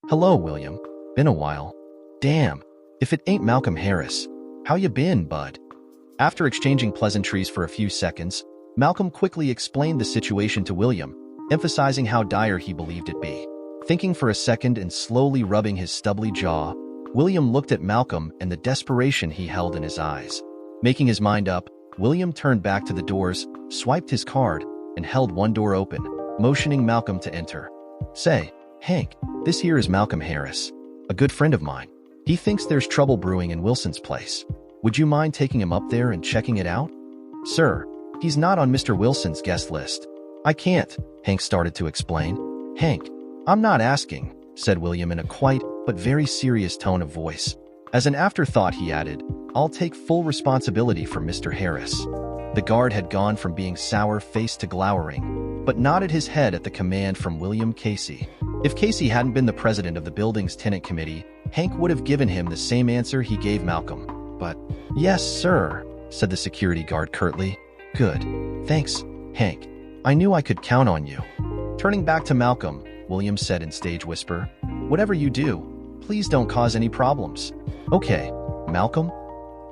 Hello, William. Been a while. Damn, if it ain't Malcolm Harris. How you been, bud? After exchanging pleasantries for a few seconds, Malcolm quickly explained the situation to William, emphasizing how dire he believed it be. Thinking for a second and slowly rubbing his stubbly jaw, William looked at Malcolm and the desperation he held in his eyes. Making his mind up, William turned back to the doors, swiped his card, and held one door open, motioning Malcolm to enter. Say, Hank, this here is Malcolm Harris, a good friend of mine. He thinks there's trouble brewing in Wilson's place. Would you mind taking him up there and checking it out? Sir, he's not on Mr. Wilson's guest list. I can't, Hank started to explain. Hank, I'm not asking, said William in a quiet but very serious tone of voice. As an afterthought, he added, I'll take full responsibility for Mr. Harris. The guard had gone from being sour-faced to glowering, but nodded his head at the command from William Casey. If Casey hadn't been the president of the building's tenant committee, Hank would have given him the same answer he gave Malcolm. But, yes, sir, said the security guard curtly. Good. Thanks, Hank. I knew I could count on you. Turning back to Malcolm, William said in stage whisper, whatever you do, please don't cause any problems. Okay, Malcolm?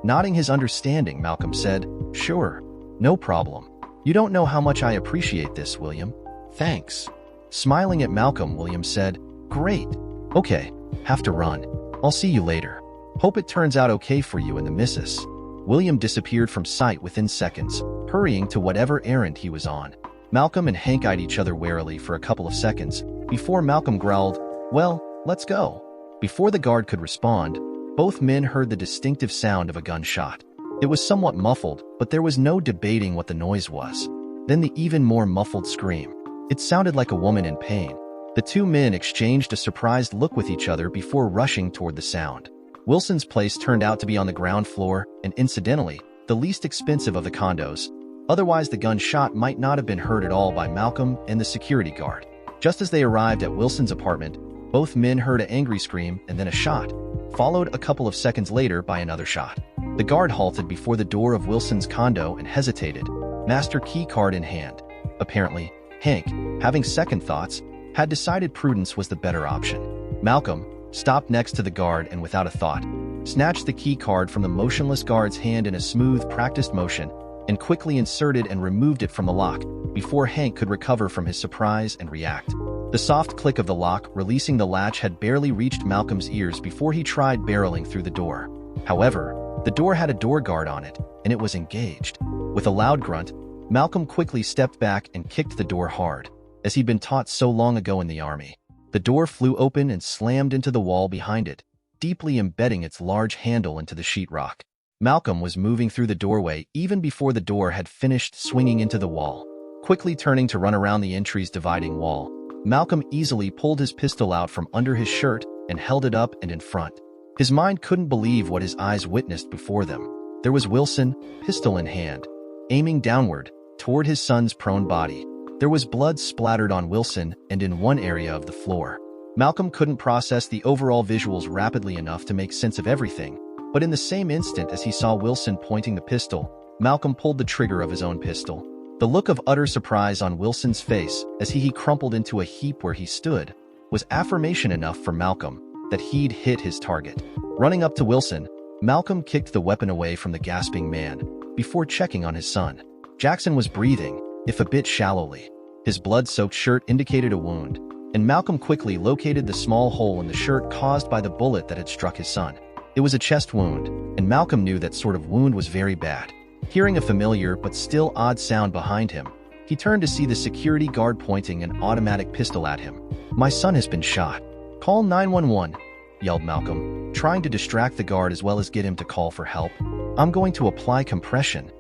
Nodding his understanding, Malcolm said, sure, no problem. You don't know how much I appreciate this, William. Thanks. Smiling at Malcolm, William said, great. Okay, have to run. I'll see you later. Hope it turns out okay for you and the missus. William disappeared from sight within seconds, hurrying to whatever errand he was on. Malcolm and Hank eyed each other warily for a couple of seconds, before Malcolm growled, well, let's go. Before the guard could respond, both men heard the distinctive sound of a gunshot. It was somewhat muffled, but there was no debating what the noise was. Then the even more muffled scream. It sounded like a woman in pain. The two men exchanged a surprised look with each other before rushing toward the sound. Wilson's place turned out to be on the ground floor, and incidentally, the least expensive of the condos. Otherwise, the gunshot might not have been heard at all by Malcolm and the security guard. Just as they arrived at Wilson's apartment, both men heard an angry scream and then a shot, followed a couple of seconds later by another shot. The guard halted before the door of Wilson's condo and hesitated, master key card in hand. Apparently, Hank, having second thoughts, had decided prudence was the better option. Malcolm stopped next to the guard and without a thought, snatched the key card from the motionless guard's hand in a smooth, practiced motion and quickly inserted and removed it from the lock before Hank could recover from his surprise and react. The soft click of the lock releasing the latch had barely reached Malcolm's ears before he tried barreling through the door. However, the door had a door guard on it, and it was engaged. With a loud grunt, Malcolm quickly stepped back and kicked the door hard, as he'd been taught so long ago in the army. The door flew open and slammed into the wall behind it, deeply embedding its large handle into the sheetrock. Malcolm was moving through the doorway even before the door had finished swinging into the wall. Quickly turning to run around the entry's dividing wall, Malcolm easily pulled his pistol out from under his shirt and held it up and in front. His mind couldn't believe what his eyes witnessed before them. There was Wilson, pistol in hand, aiming downward, toward his son's prone body. There was blood splattered on Wilson and in one area of the floor. Malcolm couldn't process the overall visuals rapidly enough to make sense of everything, but in the same instant as he saw Wilson pointing the pistol, Malcolm pulled the trigger of his own pistol. The look of utter surprise on Wilson's face as he crumpled into a heap where he stood was affirmation enough for Malcolm that he'd hit his target. Running up to Wilson, Malcolm kicked the weapon away from the gasping man before checking on his son. Jackson was breathing, if a bit shallowly. His blood-soaked shirt indicated a wound, and Malcolm quickly located the small hole in the shirt caused by the bullet that had struck his son. It was a chest wound, and Malcolm knew that sort of wound was very bad. Hearing a familiar but still odd sound behind him, he turned to see the security guard pointing an automatic pistol at him. My son has been shot. Call 911, yelled Malcolm, trying to distract the guard as well as get him to call for help. I'm going to apply compression.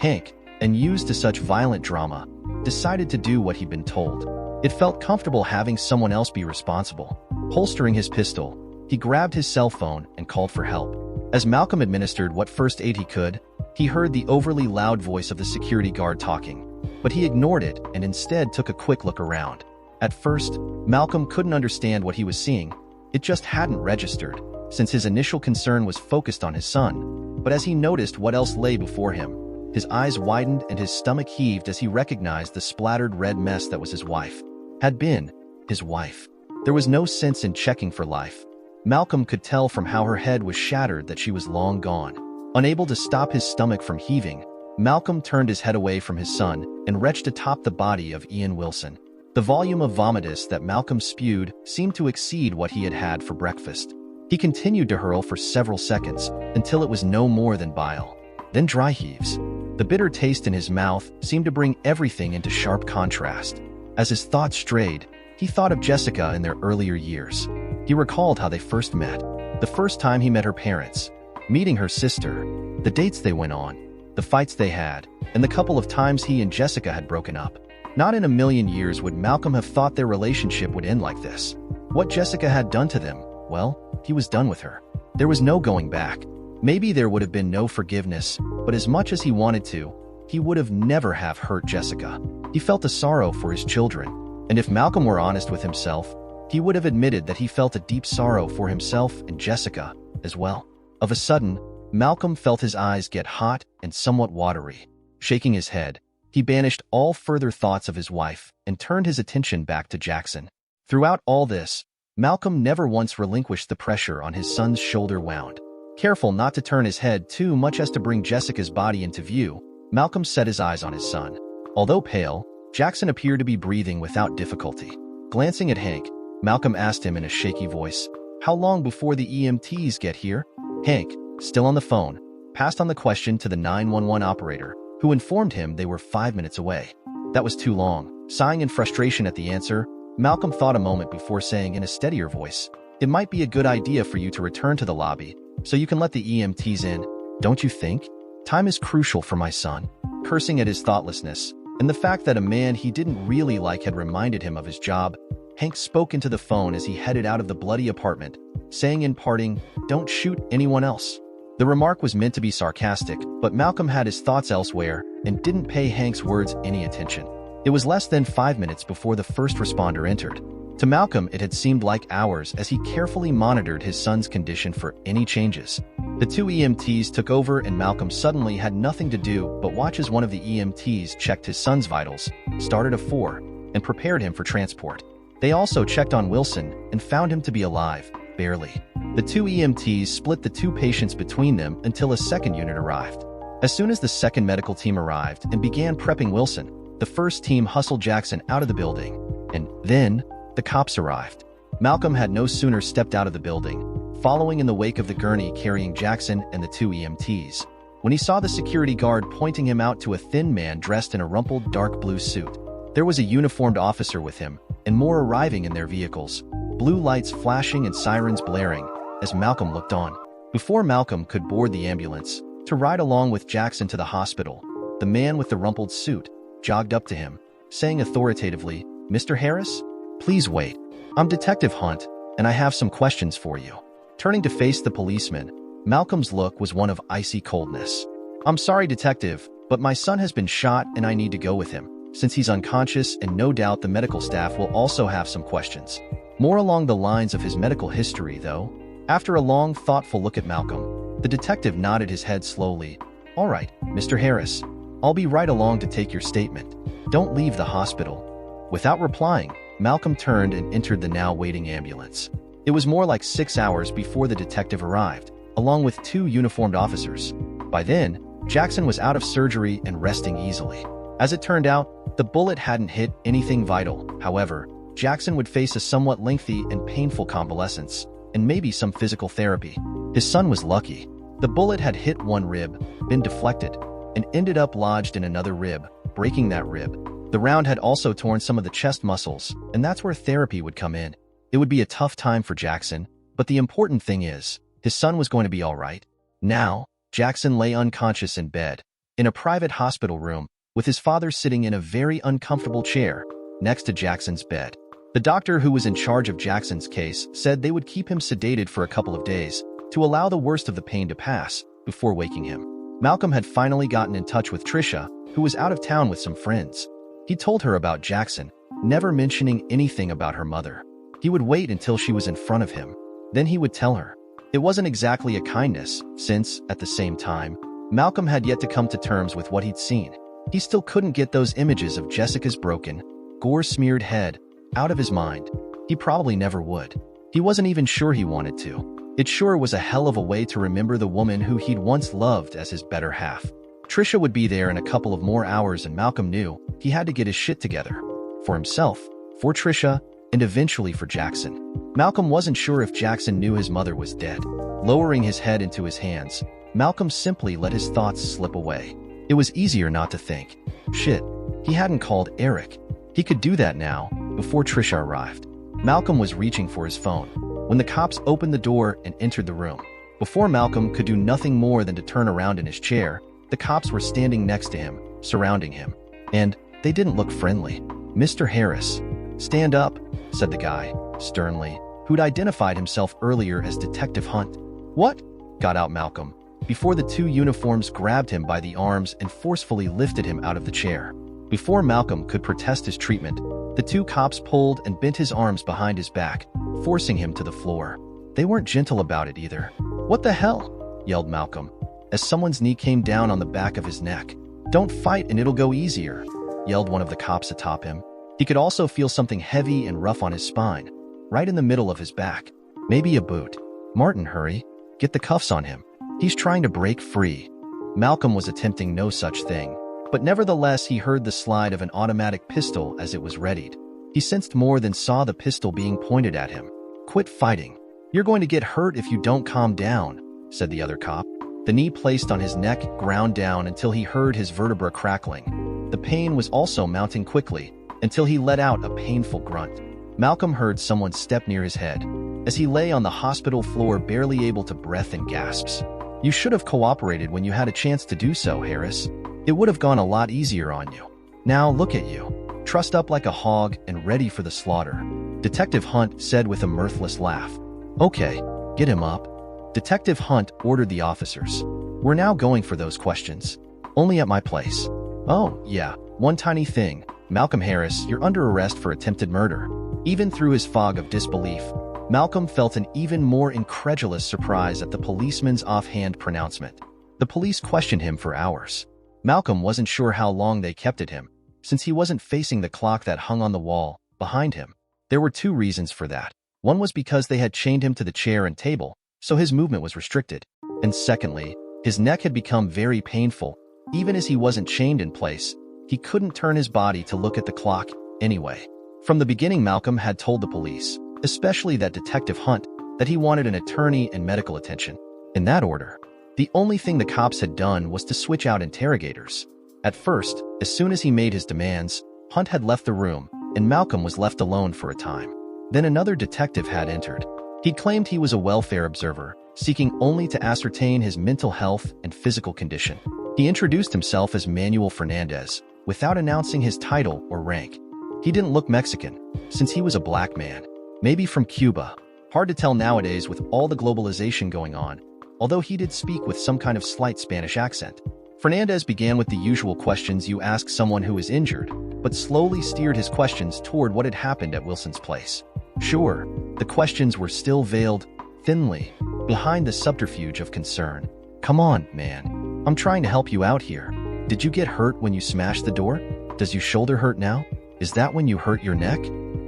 Hank, and used to such violent drama, decided to do what he'd been told. It felt comfortable having someone else be responsible. Holstering his pistol, he grabbed his cell phone and called for help. As Malcolm administered what first aid he could, he heard the overly loud voice of the security guard talking, but he ignored it and instead took a quick look around. At first, Malcolm couldn't understand what he was seeing. It just hadn't registered, since his initial concern was focused on his son. But as he noticed what else lay before him, his eyes widened and his stomach heaved as he recognized the splattered red mess that was his wife. Had been his wife. There was no sense in checking for life. Malcolm could tell from how her head was shattered that she was long gone. Unable to stop his stomach from heaving, Malcolm turned his head away from his son and retched atop the body of Ian Wilson. The volume of vomitus that Malcolm spewed seemed to exceed what he had had for breakfast. He continued to hurl for several seconds until it was no more than bile, then dry heaves. The bitter taste in his mouth seemed to bring everything into sharp contrast. As his thoughts strayed, he thought of Jessica in their earlier years. He recalled how they first met, the first time he met her parents, meeting her sister, the dates they went on, the fights they had, and the couple of times he and Jessica had broken up. Not in a million years would Malcolm have thought their relationship would end like this. What Jessica had done to them, well, he was done with her. There was no going back. Maybe there would have been no forgiveness, but as much as he wanted to, he would have never have hurt Jessica. He felt a sorrow for his children, and if Malcolm were honest with himself, he would have admitted that he felt a deep sorrow for himself and Jessica as well. Of a sudden, Malcolm felt his eyes get hot and somewhat watery. Shaking his head, he banished all further thoughts of his wife and turned his attention back to Jackson. Throughout all this, Malcolm never once relinquished the pressure on his son's shoulder wound. Careful not to turn his head too much as to bring Jessica's body into view, Malcolm set his eyes on his son. Although pale, Jackson appeared to be breathing without difficulty. Glancing at Hank, Malcolm asked him in a shaky voice, "How long before the EMTs get here?" Hank, still on the phone, passed on the question to the 911 operator, who informed him they were 5 minutes away. That was too long. Sighing in frustration at the answer, Malcolm thought a moment before saying in a steadier voice, "It might be a good idea for you to return to the lobby, so you can let the EMTs in, don't you think? Time is crucial for my son." Cursing at his thoughtlessness, and the fact that a man he didn't really like had reminded him of his job, Hank spoke into the phone as he headed out of the bloody apartment, saying in parting, "Don't shoot anyone else." The remark was meant to be sarcastic, but Malcolm had his thoughts elsewhere and didn't pay Hank's words any attention. It was less than 5 minutes before the first responder entered. To Malcolm, it had seemed like hours as he carefully monitored his son's condition for any changes. The two EMTs took over and Malcolm suddenly had nothing to do but watch as one of the EMTs checked his son's vitals, started a 4, and prepared him for transport. They also checked on Wilson and found him to be alive, barely. The two EMTs split the two patients between them until a second unit arrived. As soon as the second medical team arrived and began prepping Wilson, the first team hustled Jackson out of the building, and then the cops arrived. Malcolm had no sooner stepped out of the building, following in the wake of the gurney carrying Jackson and the two EMTs, when he saw the security guard pointing him out to a thin man dressed in a rumpled dark blue suit. There was a uniformed officer with him, and more arriving in their vehicles, blue lights flashing and sirens blaring, as Malcolm looked on. Before Malcolm could board the ambulance to ride along with Jackson to the hospital, the man with the rumpled suit jogged up to him, saying authoritatively, "Mr. Harris? Please wait. I'm Detective Hunt, and I have some questions for you." Turning to face the policeman, Malcolm's look was one of icy coldness. "I'm sorry, Detective, but my son has been shot and I need to go with him, since he's unconscious, and no doubt the medical staff will also have some questions." More along the lines of his medical history, though. After a long, thoughtful look at Malcolm, the detective nodded his head slowly. "All right, Mr. Harris. I'll be right along to take your statement. Don't leave the hospital." Without replying, Malcolm turned and entered the now waiting ambulance. It was more like 6 hours before the detective arrived, along with two uniformed officers. By then, Jackson was out of surgery and resting easily. As it turned out, the bullet hadn't hit anything vital. However, Jackson would face a somewhat lengthy and painful convalescence, and maybe some physical therapy. His son was lucky. The bullet had hit one rib, been deflected, and ended up lodged in another rib, breaking that rib. The round had also torn some of the chest muscles, and that's where therapy would come in. It would be a tough time for Jackson, but the important thing is, his son was going to be all right. Now, Jackson lay unconscious in bed, in a private hospital room, with his father sitting in a very uncomfortable chair next to Jackson's bed. The doctor who was in charge of Jackson's case said they would keep him sedated for a couple of days to allow the worst of the pain to pass before waking him. Malcolm had finally gotten in touch with Trisha, who was out of town with some friends. He told her about Jackson, never mentioning anything about her mother. He would wait until she was in front of him. Then he would tell her. It wasn't exactly a kindness, since, at the same time, Malcolm had yet to come to terms with what he'd seen. He still couldn't get those images of Jessica's broken, gore-smeared head out of his mind. He probably never would. He wasn't even sure he wanted to. It sure was a hell of a way to remember the woman who he'd once loved as his better half. Trisha would be there in a couple of more hours, and Malcolm knew he had to get his shit together. For himself, for Trisha, and eventually for Jackson. Malcolm wasn't sure if Jackson knew his mother was dead. Lowering his head into his hands, Malcolm simply let his thoughts slip away. It was easier not to think. Shit, he hadn't called Eric. He could do that now, before Trisha arrived. Malcolm was reaching for his phone when the cops opened the door and entered the room. Before Malcolm could do nothing more than to turn around in his chair, the cops were standing next to him, surrounding him. And they didn't look friendly. "Mr. Harris, stand up," said the guy, sternly, who'd identified himself earlier as Detective Hunt. "What?" got out Malcolm, before the two uniforms grabbed him by the arms and forcefully lifted him out of the chair. Before Malcolm could protest his treatment, the two cops pulled and bent his arms behind his back, forcing him to the floor. They weren't gentle about it either. "What the hell?" yelled Malcolm, as someone's knee came down on the back of his neck. "Don't fight and it'll go easier," yelled one of the cops atop him. He could also feel something heavy and rough on his spine, right in the middle of his back. Maybe a boot. "Martin, hurry. Get the cuffs on him. He's trying to break free." Malcolm was attempting no such thing, but nevertheless he heard the slide of an automatic pistol as it was readied. He sensed more than saw the pistol being pointed at him. "Quit fighting. You're going to get hurt if you don't calm down," said the other cop. The knee placed on his neck ground down until he heard his vertebra crackling. The pain was also mounting quickly, until he let out a painful grunt. Malcolm heard someone step near his head, as he lay on the hospital floor barely able to breathe in gasps. "You should have cooperated when you had a chance to do so, Harris. It would have gone a lot easier on you. Now look at you, trussed up like a hog and ready for the slaughter," Detective Hunt said with a mirthless laugh. "Okay, get him up." Detective Hunt ordered the officers. "We're now going for those questions. Only at my place." "Oh, yeah, one tiny thing. Malcolm Harris, you're under arrest for attempted murder." Even through his fog of disbelief, Malcolm felt an even more incredulous surprise at the policeman's offhand pronouncement. The police questioned him for hours. Malcolm wasn't sure how long they kept at him, since he wasn't facing the clock that hung on the wall behind him. There were two reasons for that. One was because they had chained him to the chair and table, so his movement was restricted. And secondly, his neck had become very painful. Even as he wasn't chained in place, he couldn't turn his body to look at the clock anyway. From the beginning, Malcolm had told the police, especially that Detective Hunt, that he wanted an attorney and medical attention. In that order. The only thing the cops had done was to switch out interrogators. At first, as soon as he made his demands, Hunt had left the room, and Malcolm was left alone for a time. Then another detective had entered. He claimed he was a welfare observer, seeking only to ascertain his mental health and physical condition. He introduced himself as Manuel Fernandez, without announcing his title or rank. He didn't look Mexican, since he was a black man. Maybe from Cuba. Hard to tell nowadays with all the globalization going on, although he did speak with some kind of slight Spanish accent. Fernandez began with the usual questions you ask someone who is injured, but slowly steered his questions toward what had happened at Wilson's place. Sure, the questions were still veiled, thinly, behind the subterfuge of concern. "Come on, man. I'm trying to help you out here. Did you get hurt when you smashed the door? Does your shoulder hurt now? Is that when you hurt your neck?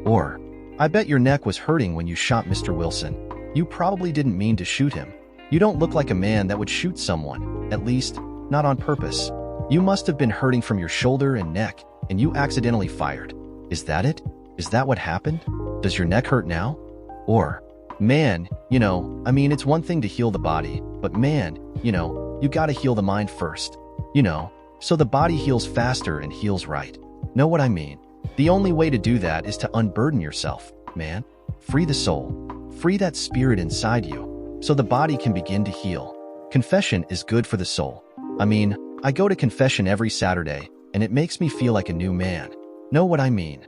Or, I bet your neck was hurting when you shot Mr. Wilson. You probably didn't mean to shoot him. You don't look like a man that would shoot someone, at least, not on purpose. You must have been hurting from your shoulder and neck, and you accidentally fired. Is that it? Is that what happened? Does your neck hurt now? Or, man, it's one thing to heal the body, but man, you gotta heal the mind first. So the body heals faster and heals right. Know what I mean? The only way to do that is to unburden yourself, man. Free the soul. Free that spirit inside you, so the body can begin to heal. Confession is good for the soul. I go to confession every Saturday, and it makes me feel like a new man. Know what I mean?"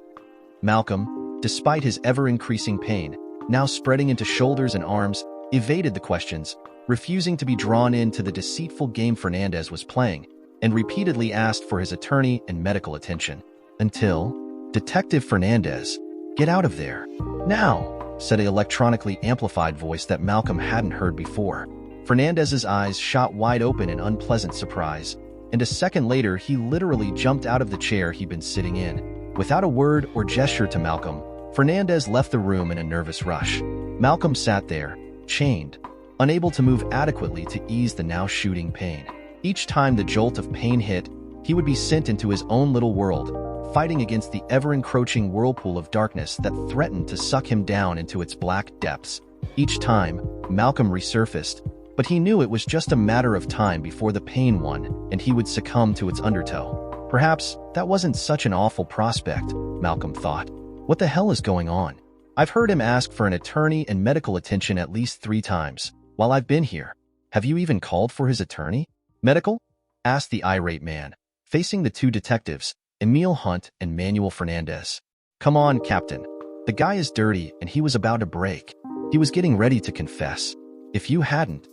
Malcolm, despite his ever-increasing pain, now spreading into shoulders and arms, evaded the questions, refusing to be drawn into the deceitful game Fernandez was playing, and repeatedly asked for his attorney and medical attention. Until, "Detective Fernandez, get out of there. Now," said an electronically amplified voice that Malcolm hadn't heard before. Fernandez's eyes shot wide open in unpleasant surprise, and a second later he literally jumped out of the chair he'd been sitting in. Without a word or gesture to Malcolm, Fernandez left the room in a nervous rush. Malcolm sat there, chained, unable to move adequately to ease the now shooting pain. Each time the jolt of pain hit, he would be sent into his own little world, fighting against the ever-encroaching whirlpool of darkness that threatened to suck him down into its black depths. Each time, Malcolm resurfaced, but he knew it was just a matter of time before the pain won and he would succumb to its undertow. Perhaps that wasn't such an awful prospect, Malcolm thought. What the hell is going on? I've heard him ask for an attorney and medical attention at least 3 times while I've been here. Have you even called for his attorney? Medical? Asked the irate man, facing the 2 detectives, Emil Hunt and Manuel Fernandez. Come on, Captain. The guy is dirty and he was about to break. He was getting ready to confess. If you hadn't,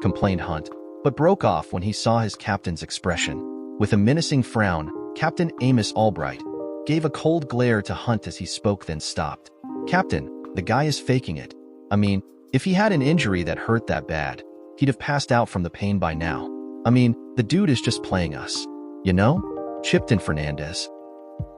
complained Hunt, but broke off when he saw his captain's expression. With a menacing frown, Captain Amos Albright gave a cold glare to Hunt as he spoke, then stopped. Captain, the guy is faking it. I mean, if he had an injury that hurt that bad, he'd have passed out from the pain by now. I mean, the dude is just playing us. You know? Chipped in Fernandez.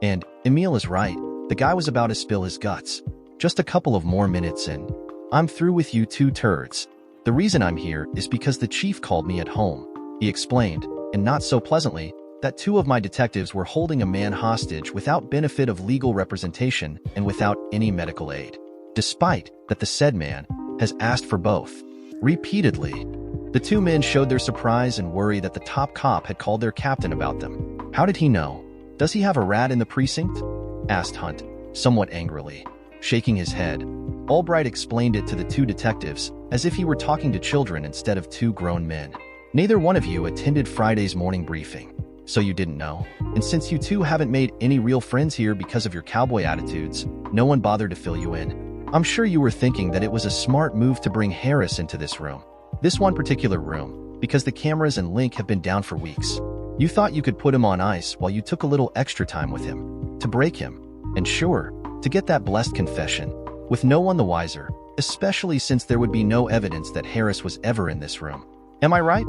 And Emil is right. The guy was about to spill his guts. Just a couple of more minutes and I'm through with you 2 turds. The reason I'm here is because the chief called me at home. He explained, and not so pleasantly, that 2 of my detectives were holding a man hostage without benefit of legal representation and without any medical aid, despite that the said man has asked for both. Repeatedly, the 2 men showed their surprise and worry that the top cop had called their captain about them. How did he know? Does he have a rat in the precinct? Asked Hunt, somewhat angrily. Shaking his head, Albright explained it to the 2 detectives as if he were talking to children instead of 2 grown men. Neither one of you attended Friday's morning briefing, so you didn't know. And since you 2 haven't made any real friends here because of your cowboy attitudes, no one bothered to fill you in. I'm sure you were thinking that it was a smart move to bring Harris into this room. This one particular room, because the cameras and link have been down for weeks. You thought you could put him on ice while you took a little extra time with him, to break him, and sure, to get that blessed confession, with no one the wiser, especially since there would be no evidence that Harris was ever in this room. Am I right?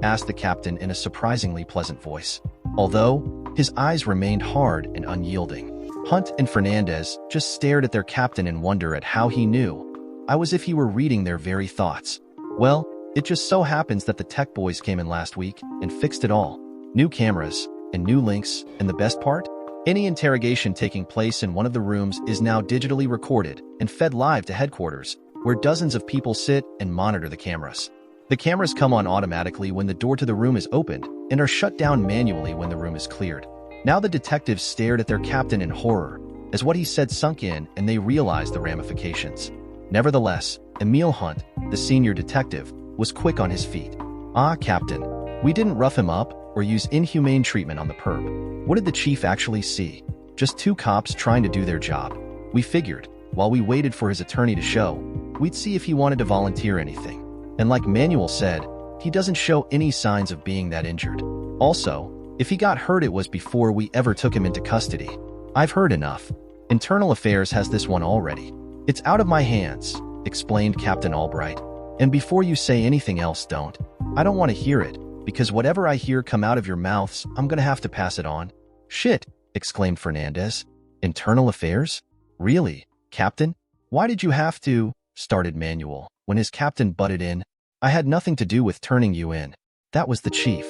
Asked the captain in a surprisingly pleasant voice, although his eyes remained hard and unyielding. Hunt and Fernandez just stared at their captain in wonder at how he knew. I was if he were reading their very thoughts. Well, it just so happens that the tech boys came in last week and fixed it all. New cameras and new links, and the best part? Any interrogation taking place in one of the rooms is now digitally recorded and fed live to headquarters, where dozens of people sit and monitor the cameras. The cameras come on automatically when the door to the room is opened and are shut down manually when the room is cleared. Now the detectives stared at their captain in horror as what he said sunk in and they realized the ramifications. Nevertheless, Emil Hunt, the senior detective, was quick on his feet. Ah, Captain, we didn't rough him up or use inhumane treatment on the perp. What did the chief actually see? Just 2 cops trying to do their job. We figured, while we waited for his attorney to show, we'd see if he wanted to volunteer anything. And like Manuel said, he doesn't show any signs of being that injured. Also, if he got hurt, it was before we ever took him into custody. I've heard enough. Internal Affairs has this one already. It's out of my hands, explained Captain Albright. And before you say anything else, don't. I don't want to hear it, because whatever I hear come out of your mouths, I'm gonna have to pass it on. Shit, exclaimed Fernandez. Internal Affairs? Really, Captain? Why did you have to? Started Manuel, when his captain butted in. I had nothing to do with turning you in. That was the chief.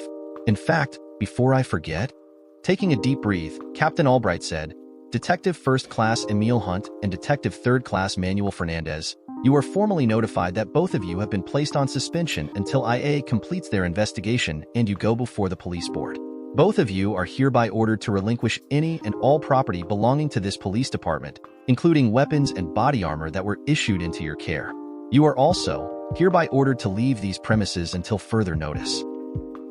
In fact, before I forget, taking a deep breath, Captain Albright said, Detective First Class Emil Hunt and Detective Third Class Manuel Fernandez, you are formally notified that both of you have been placed on suspension until IA completes their investigation and you go before the police board. Both of you are hereby ordered to relinquish any and all property belonging to this police department, including weapons and body armor that were issued into your care. You are also hereby ordered to leave these premises until further notice.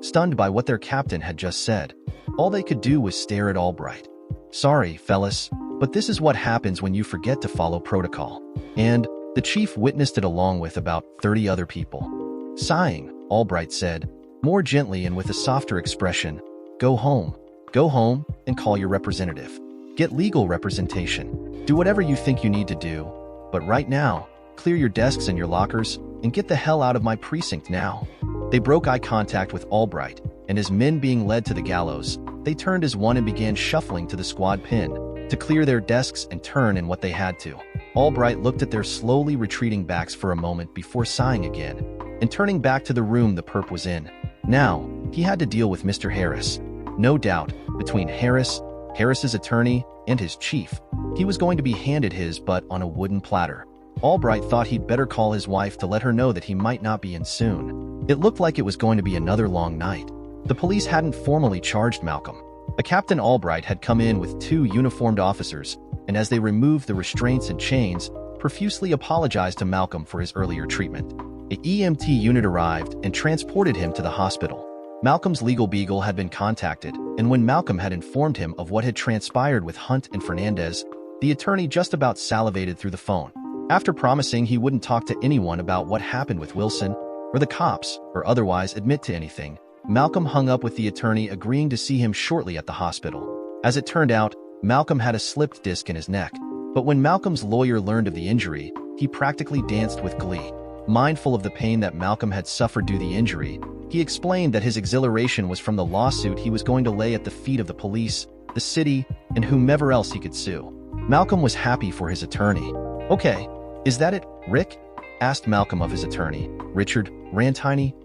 Stunned by what their captain had just said, all they could do was stare at Albright. Sorry, fellas, but this is what happens when you forget to follow protocol. And the chief witnessed it along with about 30 other people. Sighing, Albright said, more gently and with a softer expression, Go home and call your representative. Get legal representation. Do whatever you think you need to do. But right now, clear your desks and your lockers and get the hell out of my precinct now. They broke eye contact with Albright, and as men being led to the gallows, they turned as one and began shuffling to the squad pin, to clear their desks and turn in what they had to. Albright looked at their slowly retreating backs for a moment before sighing again and turning back to the room the perp was in. Now, he had to deal with Mr. Harris. No doubt, between Harris's attorney, and his chief, he was going to be handed his butt on a wooden platter. Albright thought he'd better call his wife to let her know that he might not be in soon. It looked like it was going to be another long night. The police hadn't formally charged Malcolm. A Captain Albright had come in with 2 uniformed officers, and as they removed the restraints and chains, profusely apologized to Malcolm for his earlier treatment. A EMT unit arrived and transported him to the hospital. Malcolm's legal beagle had been contacted, and when Malcolm had informed him of what had transpired with Hunt and Fernandez, the attorney just about salivated through the phone. After promising he wouldn't talk to anyone about what happened with Wilson, or the cops, or otherwise admit to anything, Malcolm hung up with the attorney, agreeing to see him shortly at the hospital. As it turned out, Malcolm had a slipped disc in his neck, but when Malcolm's lawyer learned of the injury, he practically danced with glee. Mindful of the pain that Malcolm had suffered due to the injury, he explained that his exhilaration was from the lawsuit he was going to lay at the feet of the police, the city, and whomever else he could sue. Malcolm was happy for his attorney. "Okay, is that it, Rick?" asked Malcolm of his attorney, Richard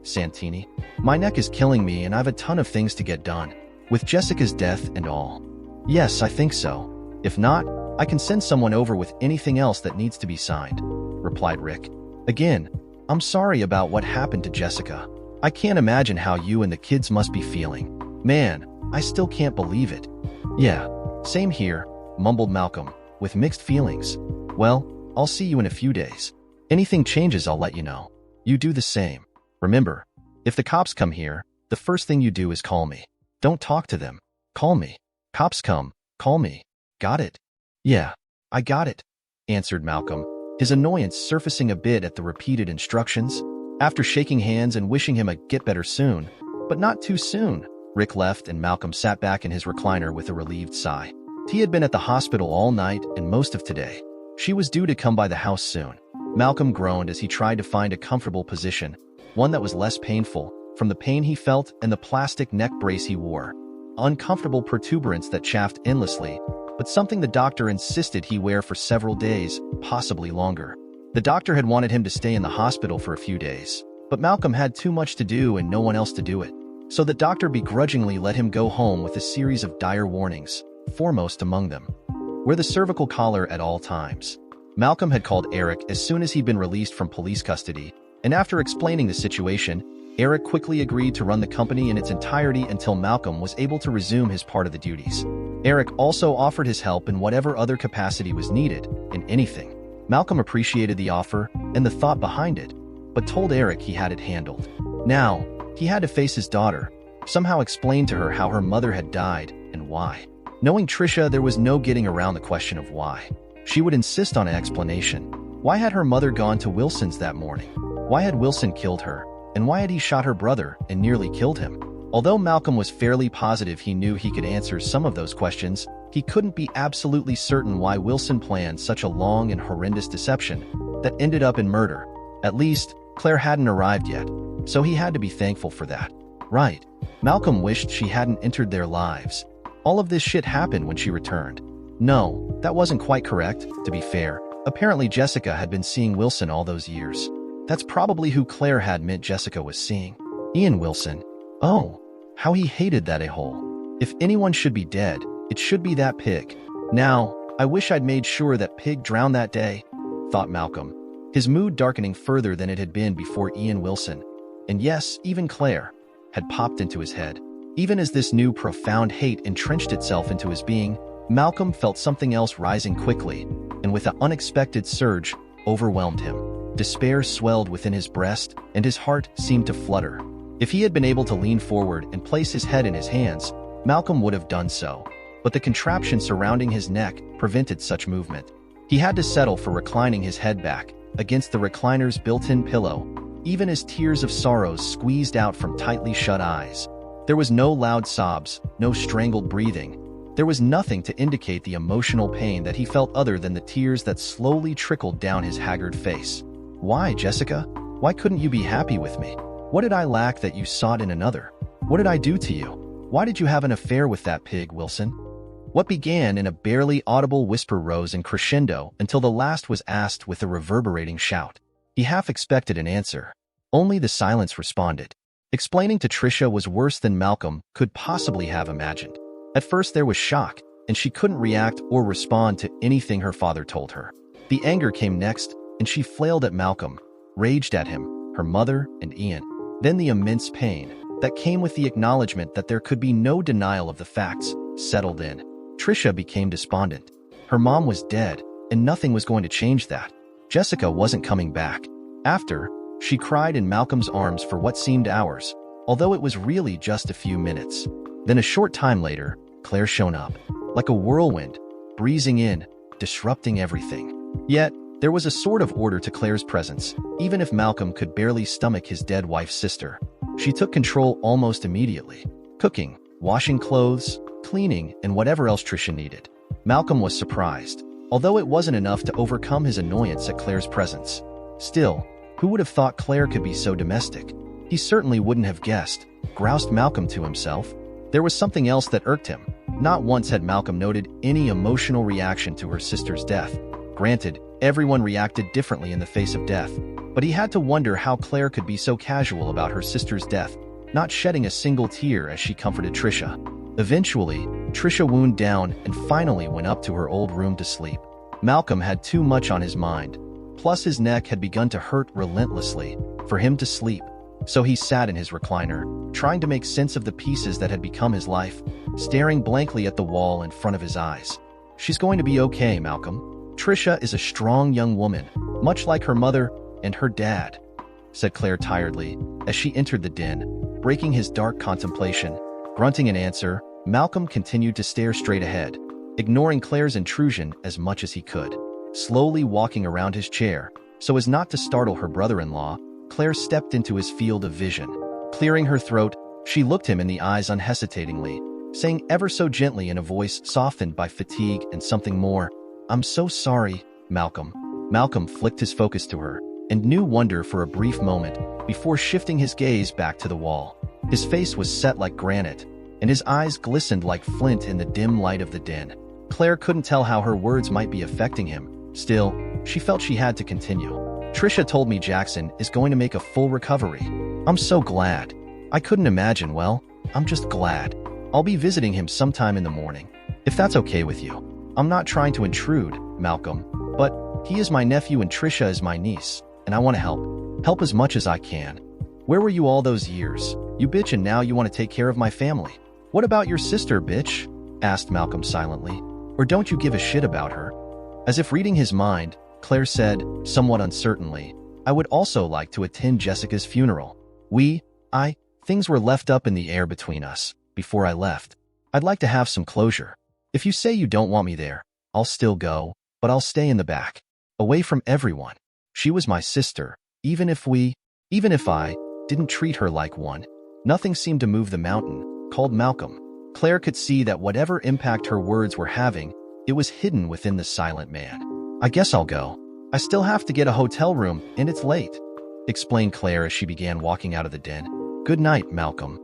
Santini. "My neck is killing me and I've a ton of things to get done, with Jessica's death and all." "Yes, I think so. If not, I can send someone over with anything else that needs to be signed," replied Rick. "Again, I'm sorry about what happened to Jessica. I can't imagine how you and the kids must be feeling. Man, I still can't believe it." "Yeah, same here," mumbled Malcolm, with mixed feelings. "Well, I'll see you in a few days. Anything changes, I'll let you know. You do the same. Remember, if the cops come here, the first thing you do is call me. Don't talk to them. Call me. Cops come, call me. Got it?" "Yeah, I got it," answered Malcolm, his annoyance surfacing a bit at the repeated instructions. After shaking hands and wishing him a get better soon, but not too soon, Rick left and Malcolm sat back in his recliner with a relieved sigh. He had been at the hospital all night and most of today. She was due to come by the house soon. Malcolm groaned as he tried to find a comfortable position, one that was less painful, from the pain he felt and the plastic neck brace he wore. Uncomfortable protuberance that chafed endlessly, but something the doctor insisted he wear for several days, possibly longer. The doctor had wanted him to stay in the hospital for a few days, but Malcolm had too much to do and no one else to do it. So the doctor begrudgingly let him go home with a series of dire warnings, foremost among them: wear the cervical collar at all times. Malcolm had called Eric as soon as he'd been released from police custody, and after explaining the situation, Eric quickly agreed to run the company in its entirety until Malcolm was able to resume his part of the duties. Eric also offered his help in whatever other capacity was needed, in anything. Malcolm appreciated the offer and the thought behind it, but told Eric he had it handled. Now, he had to face his daughter, somehow explain to her how her mother had died and why. Knowing Trisha, there was no getting around the question of why. She would insist on an explanation. Why had her mother gone to Wilson's that morning? Why had Wilson killed her? And why had he shot her brother and nearly killed him? Although Malcolm was fairly positive he knew he could answer some of those questions, he couldn't be absolutely certain why Wilson planned such a long and horrendous deception that ended up in murder. At least, Claire hadn't arrived yet, so he had to be thankful for that. Right. Malcolm wished she hadn't entered their lives. All of this shit happened when she returned. No, that wasn't quite correct, to be fair. Apparently Jessica had been seeing Wilson all those years. That's probably who Claire had meant Jessica was seeing. Ian Wilson. Oh, how he hated that a-hole. If anyone should be dead, it should be that pig. Now, I wish I'd made sure that pig drowned that day, thought Malcolm, his mood darkening further than it had been before Ian Wilson. And yes, even Claire had popped into his head. Even as this new profound hate entrenched itself into his being, Malcolm felt something else rising quickly, and with an unexpected surge, overwhelmed him. Despair swelled within his breast, and his heart seemed to flutter. If he had been able to lean forward and place his head in his hands, Malcolm would have done so, but the contraption surrounding his neck prevented such movement. He had to settle for reclining his head back against the recliner's built-in pillow, even as tears of sorrows squeezed out from tightly shut eyes. There was no loud sobs, no strangled breathing. There was nothing to indicate the emotional pain that he felt other than the tears that slowly trickled down his haggard face. Why, Jessica? Why couldn't you be happy with me? What did I lack that you sought in another? What did I do to you? Why did you have an affair with that pig, Wilson? What began in a barely audible whisper rose in crescendo until the last was asked with a reverberating shout. He half expected an answer. Only the silence responded. Explaining to Trisha was worse than Malcolm could possibly have imagined. At first there was shock, and she couldn't react or respond to anything her father told her. The anger came next, and she flailed at Malcolm, raged at him, her mother, and Ian. Then the immense pain that came with the acknowledgement that there could be no denial of the facts settled in. Trisha became despondent. Her mom was dead, and nothing was going to change that. Jessica wasn't coming back. After, she cried in Malcolm's arms for what seemed hours, although it was really just a few minutes. Then a short time later, Claire shone up, like a whirlwind, breezing in, disrupting everything. Yet, there was a sort of order to Claire's presence, even if Malcolm could barely stomach his dead wife's sister. She took control almost immediately, cooking, washing clothes, cleaning, and whatever else Trisha needed. Malcolm was surprised, although it wasn't enough to overcome his annoyance at Claire's presence. Still, who would have thought Claire could be so domestic? He certainly wouldn't have guessed, groused Malcolm to himself. There was something else that irked him. Not once had Malcolm noted any emotional reaction to her sister's death. Granted, everyone reacted differently in the face of death, but he had to wonder how Claire could be so casual about her sister's death, not shedding a single tear as she comforted Trisha. Eventually, Trisha wound down and finally went up to her old room to sleep. Malcolm had too much on his mind, plus his neck had begun to hurt relentlessly for him to sleep. So he sat in his recliner, trying to make sense of the pieces that had become his life, staring blankly at the wall in front of his eyes. She's going to be okay, Malcolm. Trisha is a strong young woman, much like her mother and her dad, said Claire tiredly as she entered the den, breaking his dark contemplation. Grunting an answer, Malcolm continued to stare straight ahead, ignoring Claire's intrusion as much as he could. Slowly walking around his chair, so as not to startle her brother-in-law, Claire stepped into his field of vision. Clearing her throat, she looked him in the eyes unhesitatingly, saying ever so gently in a voice softened by fatigue and something more, "I'm so sorry, Malcolm." Malcolm flicked his focus to her, and knew wonder for a brief moment before shifting his gaze back to the wall. His face was set like granite, and his eyes glistened like flint in the dim light of the den. Claire couldn't tell how her words might be affecting him. Still, she felt she had to continue. "Trisha told me Jackson is going to make a full recovery. I'm so glad. I couldn't imagine, well, I'm just glad. I'll be visiting him sometime in the morning, if that's okay with you. I'm not trying to intrude, Malcolm, but he is my nephew and Trisha is my niece, and I want to help as much as I can. Where were you all those years, you bitch, and now you want to take care of my family? What about your sister, bitch?" asked Malcolm silently. "Or don't you give a shit about her?" As if reading his mind, Claire said, somewhat uncertainly, "I would also like to attend Jessica's funeral. Things were left up in the air between us before I left. I'd like to have some closure. If you say you don't want me there, I'll still go, but I'll stay in the back, away from everyone. She was my sister, even if I didn't treat her like one." Nothing seemed to move the mountain, called Malcolm. Claire could see that whatever impact her words were having, it was hidden within the silent man. "I guess I'll go. I still have to get a hotel room, and it's late," explained Claire as she began walking out of the den. "Good night, Malcolm."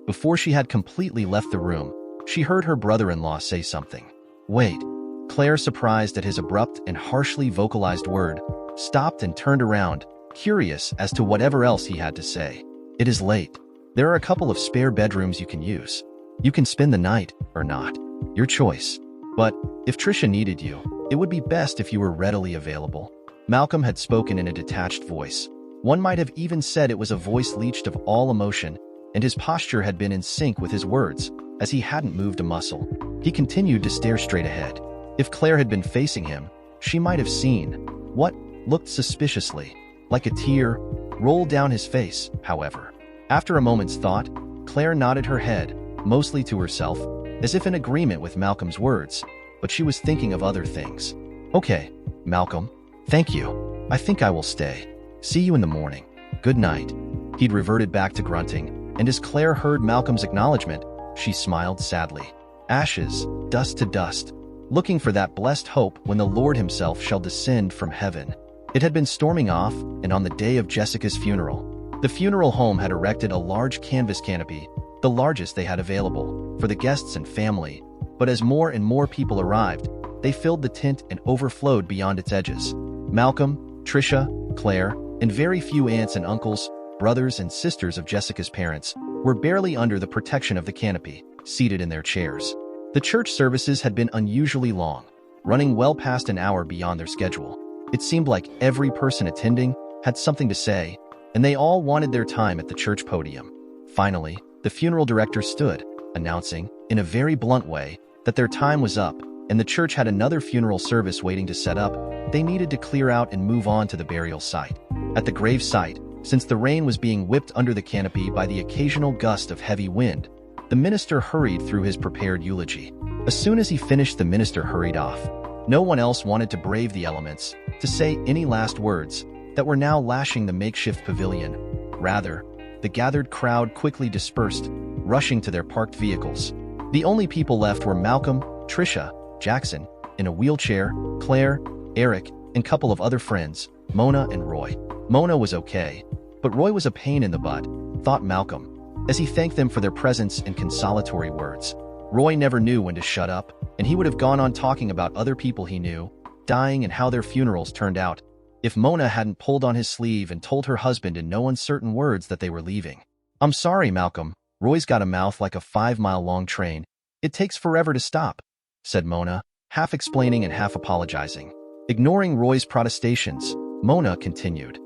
Before she had completely left the room, she heard her brother-in-law say something. "Wait." Claire, surprised at his abrupt and harshly vocalized word, stopped and turned around, curious as to whatever else he had to say. "It is late. There are a couple of spare bedrooms you can use. You can spend the night, or not. Your choice. But, if Trisha needed you, it would be best if you were readily available." Malcolm had spoken in a detached voice. One might have even said it was a voice leached of all emotion, and his posture had been in sync with his words, as he hadn't moved a muscle. He continued to stare straight ahead. If Claire had been facing him, she might have seen what looked suspiciously like a tear roll down his face, however. After a moment's thought, Claire nodded her head, mostly to herself, as if in agreement with Malcolm's words, but she was thinking of other things. "Okay, Malcolm. Thank you. I think I will stay. See you in the morning. Good night." He'd reverted back to grunting, and as Claire heard Malcolm's acknowledgement, she smiled sadly. Ashes, dust to dust, looking for that blessed hope when the Lord himself shall descend from heaven. It had been storming off, and on the day of Jessica's funeral, the funeral home had erected a large canvas canopy, the largest they had available, for the guests and family, But as more and more people arrived, they filled the tent and overflowed beyond its edges. Malcolm, Tricia, Claire, and very few aunts and uncles, brothers and sisters of Jessica's parents, were barely under the protection of the canopy, seated in their chairs. The church services had been unusually long, running well past an hour beyond their schedule. It seemed like every person attending had something to say, and they all wanted their time at the church podium. Finally, the funeral director stood, announcing, in a very blunt way, that their time was up, and the church had another funeral service waiting to set up. They needed to clear out and move on to the burial site. At the grave site, since the rain was being whipped under the canopy by the occasional gust of heavy wind, the minister hurried through his prepared eulogy. As soon as he finished, the minister hurried off. No one else wanted to brave the elements, to say any last words that were now lashing the makeshift pavilion. Rather, the gathered crowd quickly dispersed, rushing to their parked vehicles. The only people left were Malcolm, Tricia, Jackson, in a wheelchair, Claire, Eric, and a couple of other friends, Mona and Roy. Mona was okay, but Roy was a pain in the butt, thought Malcolm, as he thanked them for their presence and consolatory words. Roy never knew when to shut up, and he would have gone on talking about other people he knew, dying and how their funerals turned out, if Mona hadn't pulled on his sleeve and told her husband in no uncertain words that they were leaving. "I'm sorry, Malcolm. Roy's got a mouth like a 5-mile-long train. It takes forever to stop," said Mona, half explaining and half apologizing. Ignoring Roy's protestations, Mona continued,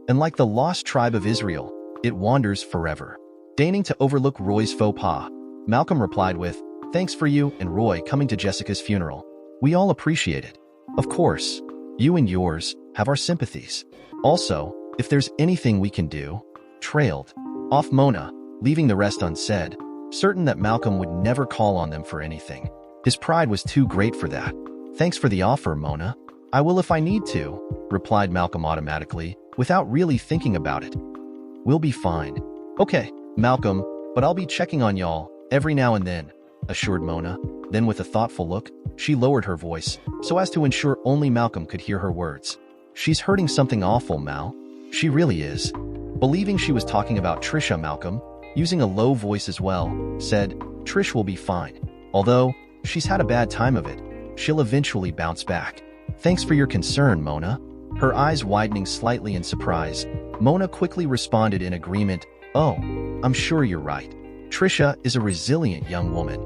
"And like the lost tribe of Israel, it wanders forever." Deigning to overlook Roy's faux pas, Malcolm replied with, "Thanks for you and Roy coming to Jessica's funeral. We all appreciate it. Of course, you and yours have our sympathies. Also, if there's anything we can do," trailed off Mona, leaving the rest unsaid, certain that Malcolm would never call on them for anything. His pride was too great for that. "Thanks for the offer, Mona. I will if I need to," replied Malcolm automatically, without really thinking about it. "We'll be fine." "Okay, Malcolm, but I'll be checking on y'all every now and then," assured Mona. Then with a thoughtful look, she lowered her voice, so as to ensure only Malcolm could hear her words. "She's hurting something awful, Mal. She really is." Believing she was talking about Tricia, Malcolm, using a low voice as well, said, "Trish will be fine. Although, she's had a bad time of it. She'll eventually bounce back." "Thanks for your concern, Mona." Her eyes widening slightly in surprise, Mona quickly responded in agreement, "Oh, I'm sure you're right. Tricia is a resilient young woman."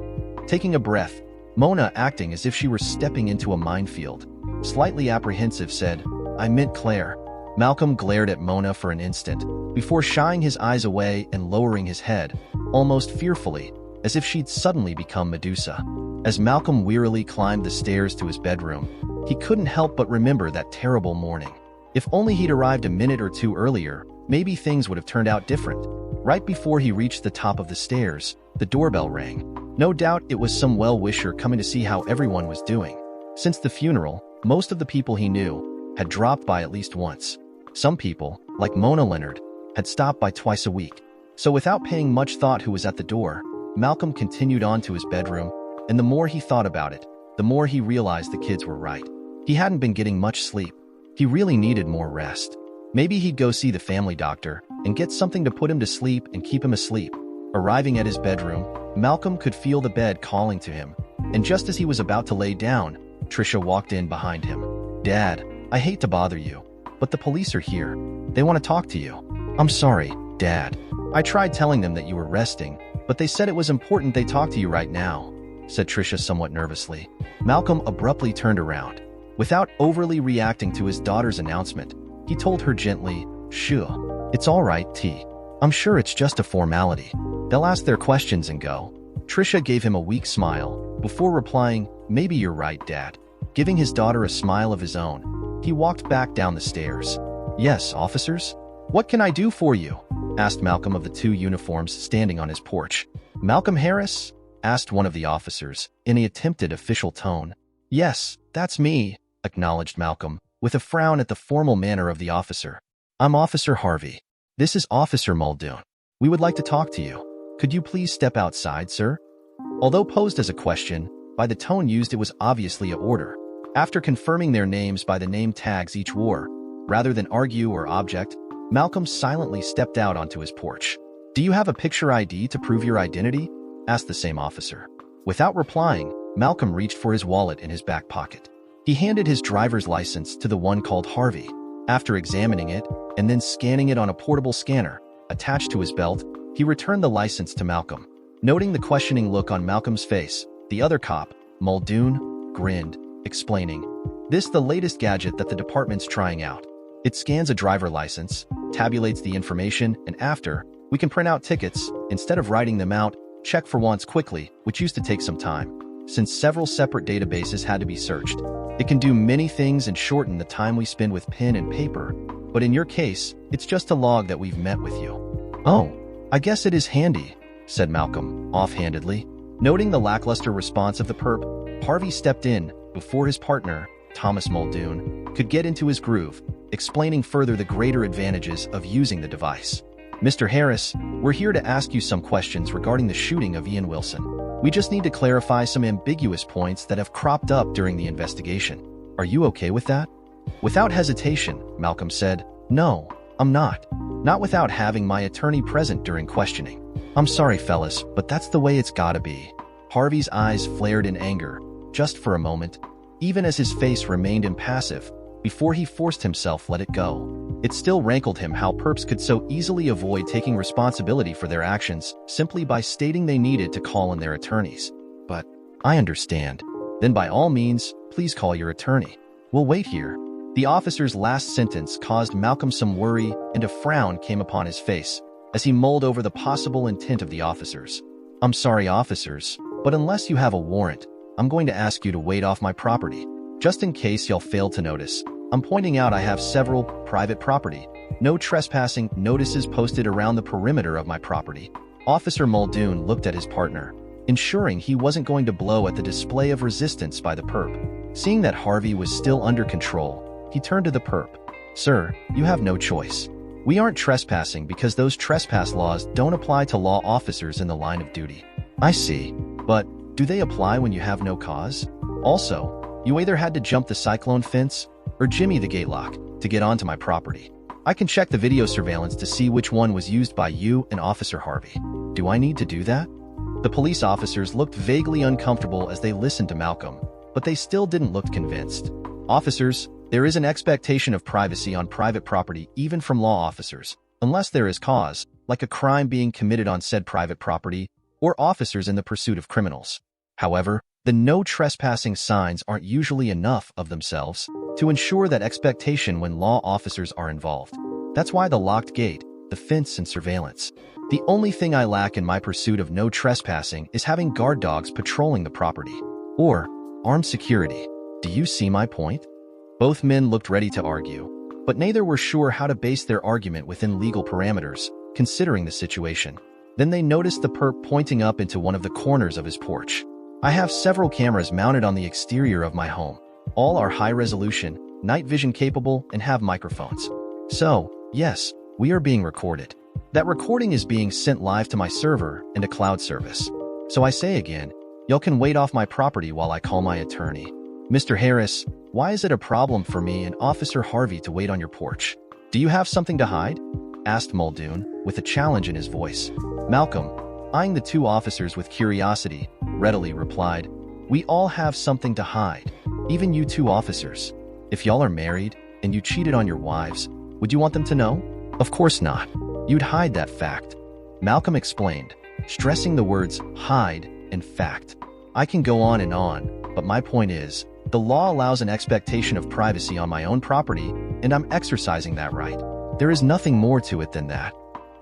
Taking a breath, Mona, acting as if she were stepping into a minefield, slightly apprehensive, said, "I meant Claire." Malcolm glared at Mona for an instant, before shying his eyes away and lowering his head, almost fearfully, as if she'd suddenly become Medusa. As Malcolm wearily climbed the stairs to his bedroom, he couldn't help but remember that terrible morning. If only he'd arrived a minute or two earlier, maybe things would have turned out different. Right before he reached the top of the stairs, the doorbell rang. No doubt it was some well-wisher coming to see how everyone was doing. Since the funeral, most of the people he knew had dropped by at least once. Some people, like Mona Leonard, had stopped by twice a week. So without paying much thought who was at the door, Malcolm continued on to his bedroom, and the more he thought about it, the more he realized the kids were right. He hadn't been getting much sleep. He really needed more rest. Maybe he'd go see the family doctor and get something to put him to sleep and keep him asleep. Arriving at his bedroom, Malcolm could feel the bed calling to him, and just as he was about to lay down, Tricia walked in behind him. "Dad, I hate to bother you, but the police are here. They want to talk to you." "I'm sorry, Dad. I tried telling them that you were resting, but they said it was important they talk to you right now," said Tricia somewhat nervously. Malcolm abruptly turned around. Without overly reacting to his daughter's announcement, he told her gently, "Sure, it's all right, T. I'm sure it's just a formality. They'll ask their questions and go." Tricia gave him a weak smile, before replying, "Maybe you're right, Dad." Giving his daughter a smile of his own, he walked back down the stairs. "Yes, officers? What can I do for you?" asked Malcolm of the two uniforms standing on his porch. "Malcolm Harris?" asked one of the officers, in an attempted official tone. "Yes, that's me," acknowledged Malcolm, with a frown at the formal manner of the officer. "I'm Officer Harvey. This is Officer Muldoon. We would like to talk to you. Could you please step outside, sir?" Although posed as a question, by the tone used it was obviously an order. After confirming their names by the name tags each wore, rather than argue or object, Malcolm silently stepped out onto his porch. "Do you have a picture ID to prove your identity?" asked the same officer. Without replying, Malcolm reached for his wallet in his back pocket. He handed his driver's license to the one called Harvey. After examining it and then scanning it on a portable scanner attached to his belt, he returned the license to Malcolm. Noting the questioning look on Malcolm's face, the other cop, Muldoon, grinned, explaining, "This the latest gadget that the department's trying out. It scans a driver license, tabulates the information, and after, we can print out tickets, instead of writing them out, check for wants quickly, which used to take some time. Since several separate databases had to be searched, it can do many things and shorten the time we spend with pen and paper, but in your case, it's just a log that we've met with you." "Oh, I guess it is handy," said Malcolm, offhandedly. Noting the lackluster response of the perp, Harvey stepped in before his partner, Thomas Muldoon, could get into his groove, explaining further the greater advantages of using the device. "Mr. Harris, we're here to ask you some questions regarding the shooting of Ian Wilson. We just need to clarify some ambiguous points that have cropped up during the investigation. Are you okay with that?" Without hesitation, Malcolm said, "No, I'm not. Not without having my attorney present during questioning." "I'm sorry, fellas, but that's the way it's gotta be." Harvey's eyes flared in anger, just for a moment, even as his face remained impassive, before he forced himself let it go. It still rankled him how perps could so easily avoid taking responsibility for their actions simply by stating they needed to call in their attorneys. "But I understand. Then by all means, please call your attorney. We'll wait here." The officer's last sentence caused Malcolm some worry, and a frown came upon his face as he mulled over the possible intent of the officers. "I'm sorry, officers, but unless you have a warrant, I'm going to ask you to wait off my property. Just in case y'all failed to notice, I'm pointing out I have several private property, no trespassing notices posted around the perimeter of my property." Officer Muldoon looked at his partner, ensuring he wasn't going to blow at the display of resistance by the perp. Seeing that Harvey was still under control, he turned to the perp. "Sir, you have no choice. We aren't trespassing because those trespass laws don't apply to law officers in the line of duty." "I see. But do they apply when you have no cause? Also, you either had to jump the cyclone fence or jimmy the gate lock to get onto my property. I can check the video surveillance to see which one was used by you and Officer Harvey. Do I need to do that?" The police officers looked vaguely uncomfortable as they listened to Malcolm, but they still didn't look convinced. "Officers, there is an expectation of privacy on private property even from law officers, unless there is cause, like a crime being committed on said private property, or officers in the pursuit of criminals. However, the no trespassing signs aren't usually enough of themselves to ensure that expectation when law officers are involved. That's why the locked gate, the fence, and surveillance. The only thing I lack in my pursuit of no trespassing is having guard dogs patrolling the property, or armed security. Do you see my point?" Both men looked ready to argue, but neither were sure how to base their argument within legal parameters, considering the situation. Then they noticed the perp pointing up into one of the corners of his porch. "I have several cameras mounted on the exterior of my home. All are high resolution, night vision capable, and have microphones. So, yes, we are being recorded. That recording is being sent live to my server and a cloud service. So I say again, y'all can wait off my property while I call my attorney." "Mr. Harris, why is it a problem for me and Officer Harvey to wait on your porch? Do you have something to hide?" asked Muldoon, with a challenge in his voice. Malcolm, eyeing the two officers with curiosity, readily replied, "We all have something to hide, even you two officers. If y'all are married and you cheated on your wives, would you want them to know? Of course not. You'd hide that fact." Malcolm explained, stressing the words hide and fact. "I can go on, but my point is, the law allows an expectation of privacy on my own property, and I'm exercising that right. There is nothing more to it than that."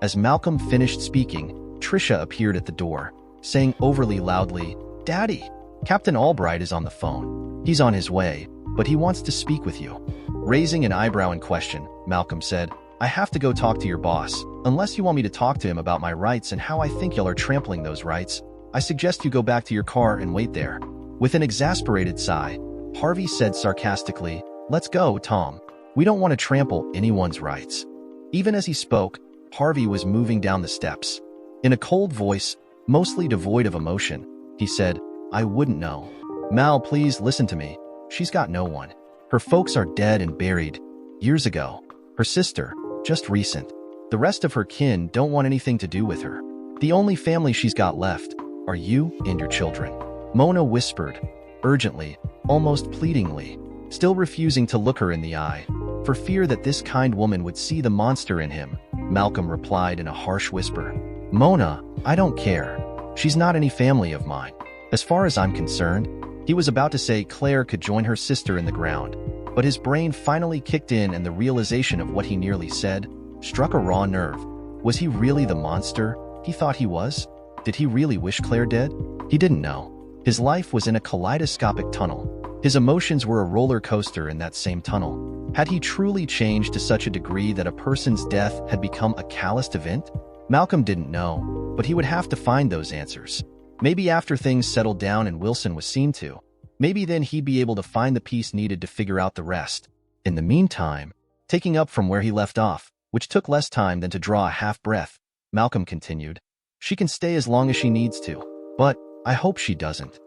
As Malcolm finished speaking, Tricia appeared at the door, saying overly loudly, "Daddy, Captain Albright is on the phone. He's on his way, but he wants to speak with you." Raising an eyebrow in question, Malcolm said, "I have to go talk to your boss. Unless you want me to talk to him about my rights and how I think y'all are trampling those rights, I suggest you go back to your car and wait there." With an exasperated sigh, Harvey said sarcastically, "Let's go, Tom. We don't want to trample anyone's rights." Even as he spoke, Harvey was moving down the steps. In a cold voice, mostly devoid of emotion, he said, "I wouldn't know. Mal, please listen to me. She's got no one. Her folks are dead and buried years ago. Her sister, just recent. The rest of her kin don't want anything to do with her. The only family she's got left are you and your children. Mona whispered, urgently, almost pleadingly, still refusing to look her in the eye. For fear that this kind woman would see the monster in him, Malcolm replied in a harsh whisper. Mona, I don't care. She's not any family of mine. As far as I'm concerned, he was about to say Claire could join her sister in the ground, but his brain finally kicked in and the realization of what he nearly said struck a raw nerve. Was he really the monster he thought he was? Did he really wish Claire dead? He didn't know. His life was in a kaleidoscopic tunnel. His emotions were a roller coaster in that same tunnel. Had he truly changed to such a degree that a person's death had become a calloused event? Malcolm didn't know, but he would have to find those answers. Maybe after things settled down and Wilson was seen to. Maybe then he'd be able to find the piece needed to figure out the rest. In the meantime, taking up from where he left off, which took less time than to draw a half-breath, Malcolm continued, She can stay as long as she needs to, but I hope she doesn't.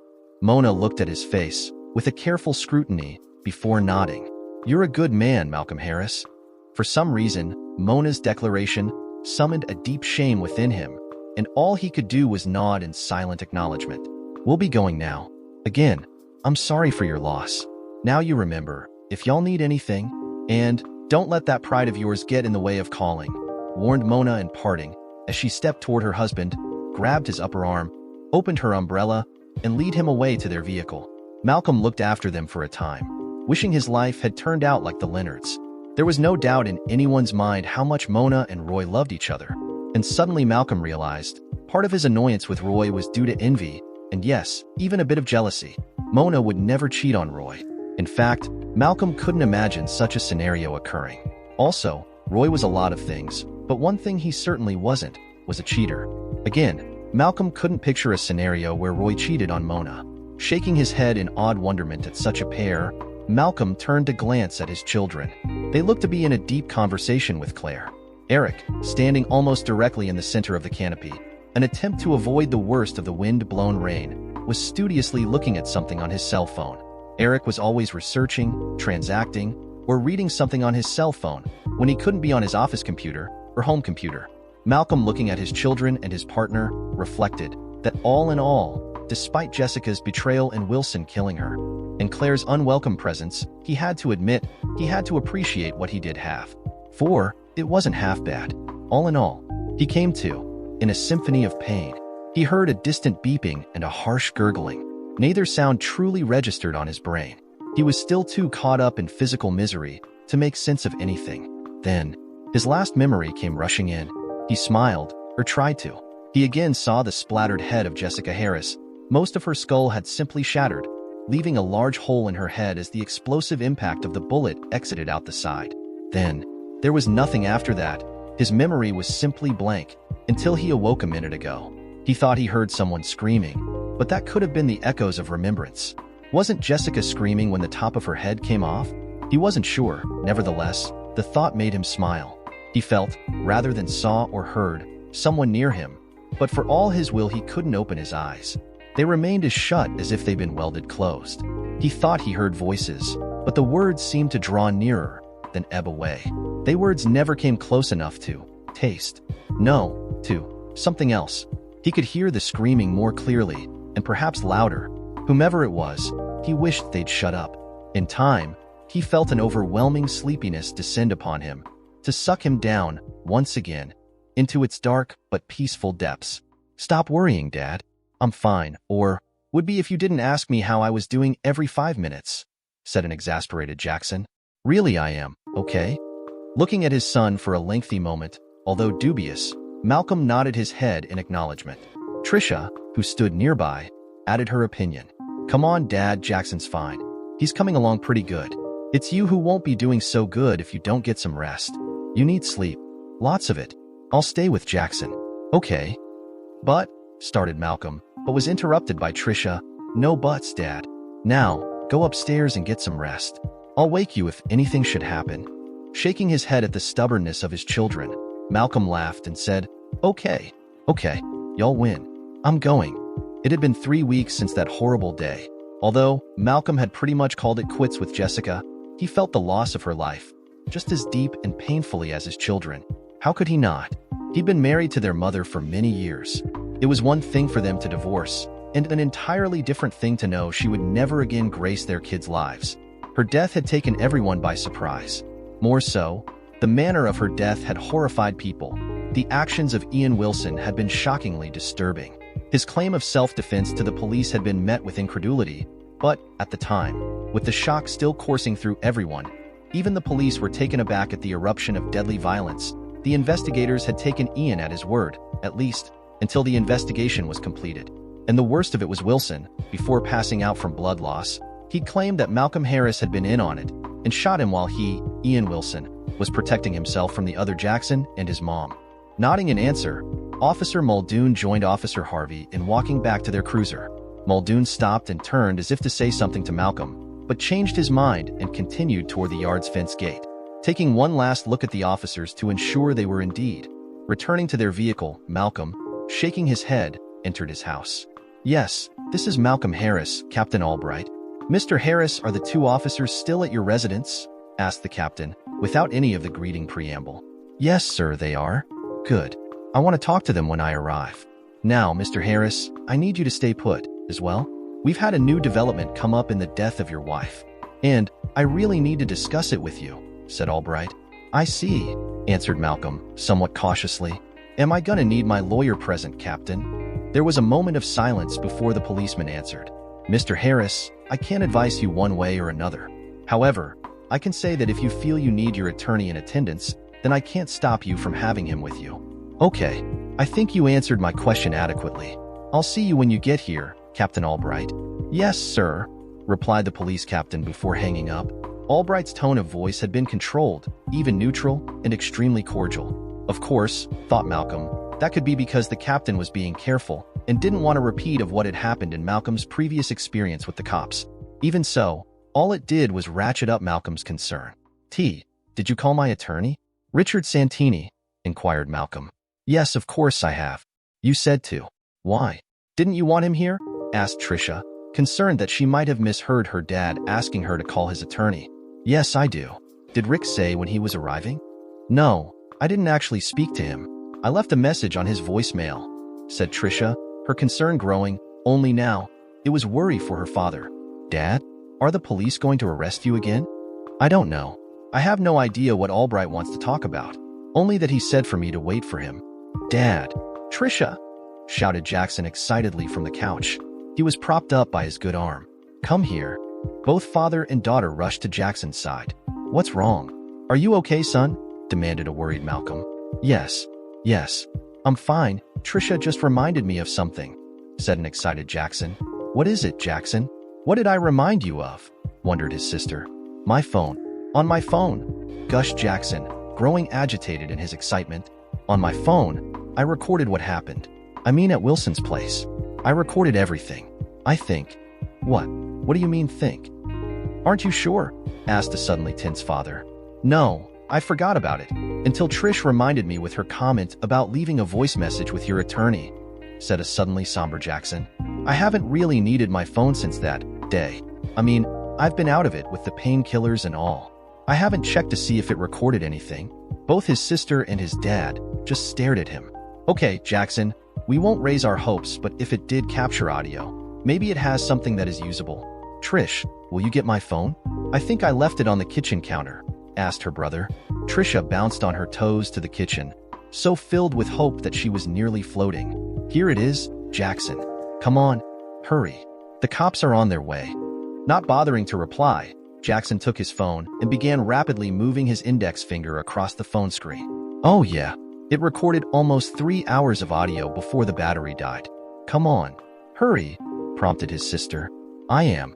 Mona looked at his face with a careful scrutiny before nodding. You're a good man, Malcolm Harris. For some reason, Mona's declaration summoned a deep shame within him, and all he could do was nod in silent acknowledgement. We'll be going now. Again, I'm sorry for your loss. Now you remember, if y'all need anything, and don't let that pride of yours get in the way of calling, warned Mona in parting, as she stepped toward her husband, grabbed his upper arm, opened her umbrella, and led him away to their vehicle. Malcolm looked after them for a time, wishing his life had turned out like the Leonards. There was no doubt in anyone's mind how much Mona and Roy loved each other. And suddenly Malcolm realized, part of his annoyance with Roy was due to envy, and yes, even a bit of jealousy. Mona would never cheat on Roy. In fact, Malcolm couldn't imagine such a scenario occurring. Also, Roy was a lot of things, but one thing he certainly wasn't, was a cheater. Again, Malcolm couldn't picture a scenario where Roy cheated on Mona. Shaking his head in odd wonderment at such a pair, Malcolm turned to glance at his children. They looked to be in a deep conversation with Claire. Eric, standing almost directly in the center of the canopy, an attempt to avoid the worst of the wind-blown rain, was studiously looking at something on his cell phone. Eric was always researching, transacting, or reading something on his cell phone when he couldn't be on his office computer or home computer. Malcolm, looking at his children and his partner, reflected that all in all, despite Jessica's betrayal and Wilson killing her, and Claire's unwelcome presence, he had to admit he had to appreciate what he did have. For it wasn't half bad. All in all, he came to, in a symphony of pain. He heard a distant beeping and a harsh gurgling. Neither sound truly registered on his brain. He was still too caught up in physical misery to make sense of anything. Then, his last memory came rushing in. He smiled, or tried to. He again saw the splattered head of Jessica Harris. Most of her skull had simply shattered, leaving a large hole in her head as the explosive impact of the bullet exited out the side. Then, there was nothing after that. His memory was simply blank, until he awoke a minute ago. He thought he heard someone screaming, but that could have been the echoes of remembrance. Wasn't Jessica screaming when the top of her head came off? He wasn't sure. Nevertheless, the thought made him smile. He felt, rather than saw or heard, someone near him, but for all his will he couldn't open his eyes. They remained as shut as if they'd been welded closed. He thought he heard voices, but the words seemed to draw nearer, then ebb away. They words never came close enough to taste. No, to something else. He could hear the screaming more clearly, and perhaps louder. Whomever it was, he wished they'd shut up. In time, he felt an overwhelming sleepiness descend upon him, to suck him down, once again, into its dark but peaceful depths. Stop worrying, Dad. I'm fine, or would be if you didn't ask me how I was doing every 5 minutes, said an exasperated Jackson. Really, I am, okay? Looking at his son for a lengthy moment, although dubious, Malcolm nodded his head in acknowledgement. Tricia, who stood nearby, added her opinion. Come on, Dad, Jackson's fine. He's coming along pretty good. It's you who won't be doing so good if you don't get some rest. You need sleep. Lots of it. I'll stay with Jackson. Okay. But, started Malcolm, but was interrupted by Tricia. No buts, Dad. Now, go upstairs and get some rest. I'll wake you if anything should happen. Shaking his head at the stubbornness of his children, Malcolm laughed and said, Okay, y'all win. I'm going. It had been 3 weeks since that horrible day. Although Malcolm had pretty much called it quits with Jessica, he felt the loss of her life just as deep and painfully as his children. How could he not? He'd been married to their mother for many years. It was one thing for them to divorce, and an entirely different thing to know she would never again grace their kids' lives. Her death had taken everyone by surprise. More so, the manner of her death had horrified people. The actions of Ian Wilson had been shockingly disturbing. His claim of self-defense to the police had been met with incredulity, but, at the time, with the shock still coursing through everyone, even the police were taken aback at the eruption of deadly violence. The investigators had taken Ian at his word, at least, until the investigation was completed. And the worst of it was Wilson, before passing out from blood loss, he'd claimed that Malcolm Harris had been in on it and shot him while he, Ian Wilson, was protecting himself from the other Jackson and his mom. Nodding in answer, Officer Muldoon joined Officer Harvey in walking back to their cruiser. Muldoon stopped and turned as if to say something to Malcolm, but changed his mind and continued toward the yard's fence gate, taking one last look at the officers to ensure they were indeed. Returning to their vehicle, Malcolm, shaking his head, entered his house. "Yes, this is Malcolm Harris, Captain Albright." "Mr. Harris, are the two officers still at your residence?" asked the captain, without any of the greeting preamble. "Yes, sir, they are." "Good. I want to talk to them when I arrive." "Now, Mr. Harris, I need you to stay put, as well. We've had a new development come up in the death of your wife, and I really need to discuss it with you," said Albright. "I see," answered Malcolm, somewhat cautiously. "Am I gonna need my lawyer present, Captain?" There was a moment of silence before the policeman answered. "Mr. Harris, I can't advise you one way or another. However, I can say that if you feel you need your attorney in attendance, then I can't stop you from having him with you." "Okay, I think you answered my question adequately. I'll see you when you get here, Captain Albright." "Yes, sir," replied the police captain before hanging up. Albright's tone of voice had been controlled, even neutral, and extremely cordial. Of course, thought Malcolm, that could be because the captain was being careful and didn't want a repeat of what had happened in Malcolm's previous experience with the cops. Even so, all it did was ratchet up Malcolm's concern. "Did you call my attorney?" "Richard Santini," inquired Malcolm. "Yes, of course I have. You said to." "Why? Didn't you want him here?" asked Tricia, concerned that she might have misheard her dad asking her to call his attorney. "Yes, I do. Did Rick say when he was arriving?" "No, I didn't actually speak to him. I left a message on his voicemail," said Tricia, her concern growing. Only now, it was worry for her father. "Dad, are the police going to arrest you again?" "I don't know. I have no idea what Albright wants to talk about. Only that he said for me to wait for him." "Dad!" "Tricia!" shouted Jackson excitedly from the couch. He was propped up by his good arm. "Come here." Both father and daughter rushed to Jackson's side. "What's wrong? Are you okay, son?" demanded a worried Malcolm. Yes, I'm fine. Tricia just reminded me of something," said an excited Jackson. "What is it, Jackson? What did I remind you of?" wondered his sister. "My phone. On my phone," gushed Jackson, growing agitated in his excitement. "On my phone, I recorded what happened. I mean at Wilson's place. I recorded everything. I think." "What? What do you mean think?" "Aren't you sure?" asked a suddenly tense father. "No, I forgot about it, until Trish reminded me with her comment about leaving a voice message with your attorney," said a suddenly somber Jackson. "I haven't really needed my phone since that day. I mean, I've been out of it with the painkillers and all. I haven't checked to see if it recorded anything." Both his sister and his dad just stared at him. "Okay, Jackson, we won't raise our hopes, but if it did capture audio, maybe it has something that is usable. Trish, will you get my phone? I think I left it on the kitchen counter," asked her brother. Tricia bounced on her toes to the kitchen, so filled with hope that she was nearly floating. "Here it is, Jackson. Come on, hurry. The cops are on their way." Not bothering to reply, Jackson took his phone and began rapidly moving his index finger across the phone screen. "Oh yeah, it recorded almost 3 hours of audio before the battery died. Come on, hurry," prompted his sister. I am.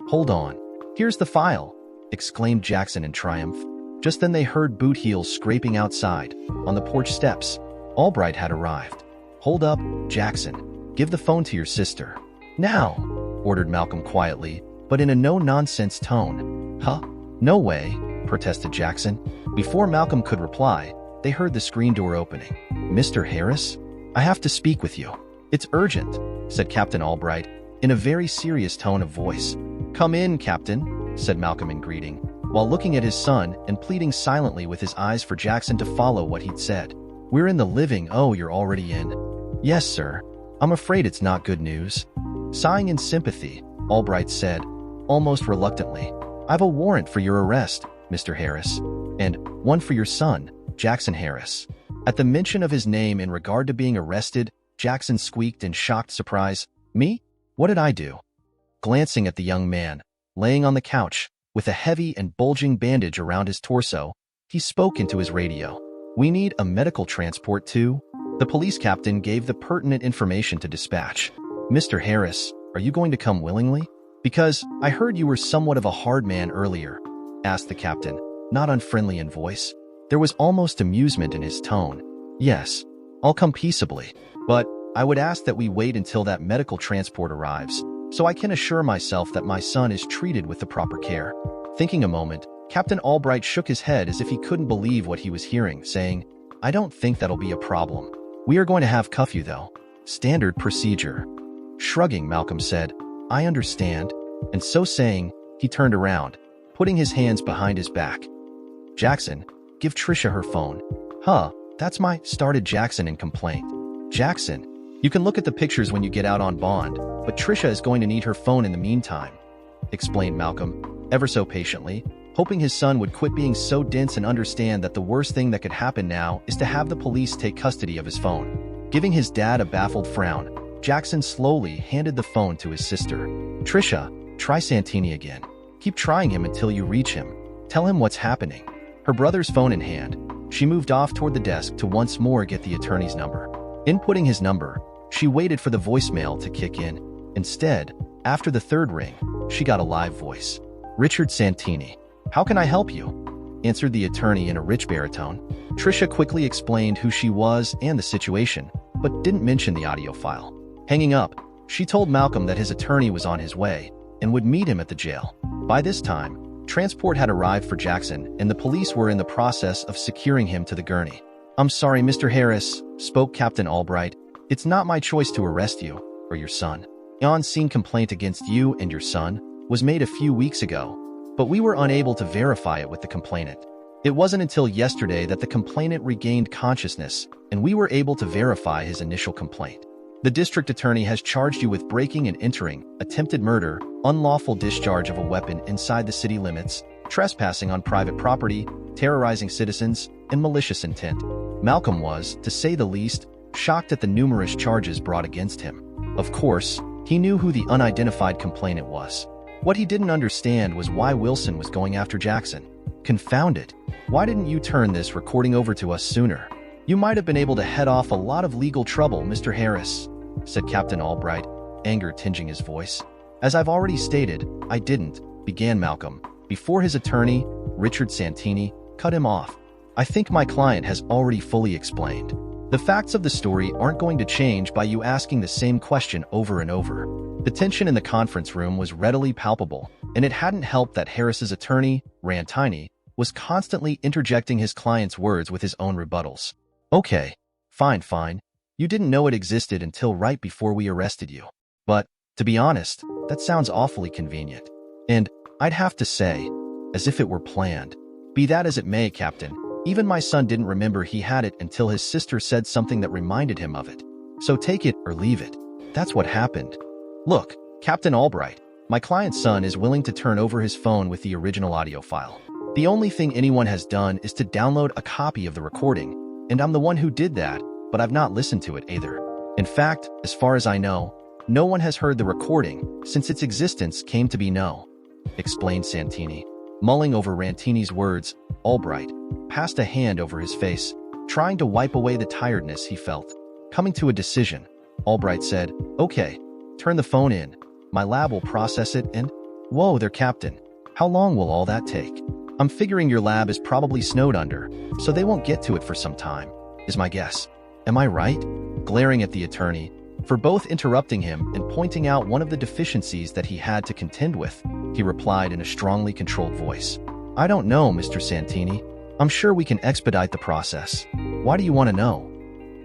Hold on. Here's the file," exclaimed Jackson in triumph. Just then they heard boot heels scraping outside, on the porch steps. Albright had arrived. "Hold up, Jackson. Give the phone to your sister." "Now," ordered Malcolm quietly, but in a no-nonsense tone. "Huh? No way," protested Jackson. Before Malcolm could reply, they heard the screen door opening. "Mr. Harris? I have to speak with you." "It's urgent," said Captain Albright, in a very serious tone of voice. "Come in, Captain," said Malcolm in greeting, while looking at his son and pleading silently with his eyes for Jackson to follow what he'd said. "We're in the living." "Oh, you're already in?" "Yes, sir. I'm afraid it's not good news. Sighing in sympathy, Albright said, almost reluctantly, I've a warrant for your arrest, Mr. Harris, and one for your son, Jackson Harris. At the mention of his name in regard to being arrested, Jackson squeaked in shocked surprise. Me? What did I do? Glancing at the young man, laying on the couch, with a heavy and bulging bandage around his torso, he spoke into his radio. We need a medical transport too. The police captain gave the pertinent information to dispatch. Mr. Harris, are you going to come willingly? Because I heard you were somewhat of a hard man earlier, asked the captain, not unfriendly in voice. There was almost amusement in his tone. Yes, I'll come peaceably, but I would ask that we wait until that medical transport arrives, so I can assure myself that my son is treated with the proper care. Thinking a moment, Captain Albright shook his head as if he couldn't believe what he was hearing, saying, I don't think that'll be a problem. We are going to have cuff you, though. Standard procedure. Shrugging, Malcolm said, I understand, and so saying, he turned around, putting his hands behind his back. Jackson, give Trisha her phone. Huh, that's my, started Jackson in complaint. Jackson, you can look at the pictures when you get out on bond, but Trisha is going to need her phone in the meantime, explained Malcolm, ever so patiently, hoping his son would quit being so dense and understand that the worst thing that could happen now is to have the police take custody of his phone. Giving his dad a baffled frown, Jackson slowly handed the phone to his sister. Trisha, try Santini again. Keep trying him until you reach him. Tell him what's happening. Her brother's phone in hand, she moved off toward the desk to once more get the attorney's number. Inputting his number, she waited for the voicemail to kick in. Instead, after the third ring, she got a live voice. Richard Santini. How can I help you? Answered the attorney in a rich baritone. Trisha quickly explained who she was and the situation, but didn't mention the audio file. Hanging up, she told Malcolm that his attorney was on his way and would meet him at the jail. By this time, transport had arrived for Jackson, and the police were in the process of securing him to the gurney. I'm sorry, Mr. Harris, spoke Captain Albright. It's not my choice to arrest you or your son. An on-scene complaint against you and your son was made a few weeks ago, but we were unable to verify it with the complainant. It wasn't until yesterday that the complainant regained consciousness, and we were able to verify his initial complaint. The district attorney has charged you with breaking and entering, attempted murder, unlawful discharge of a weapon inside the city limits, trespassing on private property, terrorizing citizens, and malicious intent. Malcolm was, to say the least, shocked at the numerous charges brought against him. Of course, he knew who the unidentified complainant was. What he didn't understand was why Wilson was going after Jackson. Confound it. Why didn't you turn this recording over to us sooner? You might have been able to head off a lot of legal trouble, Mr. Harris, said Captain Albright, anger tinging his voice. As I've already stated, I didn't, began Malcolm, before his attorney, Richard Santini, cut him off. I think my client has already fully explained. The facts of the story aren't going to change by you asking the same question over and over. The tension in the conference room was readily palpable, and it hadn't helped that Harris's attorney, Rantini, was constantly interjecting his client's words with his own rebuttals. Okay, fine. You didn't know it existed until right before we arrested you. But, to be honest, that sounds awfully convenient. And, I'd have to say, as if it were planned. Be that as it may, Captain, even my son didn't remember he had it until his sister said something that reminded him of it. So take it or leave it. That's what happened. Look, Captain Albright, my client's son is willing to turn over his phone with the original audio file. The only thing anyone has done is to download a copy of the recording, and I'm the one who did that, but I've not listened to it either. In fact, as far as I know, no one has heard the recording since its existence came to be known, explained Santini. Mulling over Rantini's words, Albright passed a hand over his face, trying to wipe away the tiredness he felt. Coming to a decision, Albright said, Okay, turn the phone in. My lab will process it and… Whoa there, Captain. How long will all that take? I'm figuring your lab is probably snowed under, so they won't get to it for some time, is my guess. Am I right? Glaring at the attorney, for both interrupting him and pointing out one of the deficiencies that he had to contend with, he replied in a strongly controlled voice. I don't know, Mr. Santini. I'm sure we can expedite the process. Why do you want to know?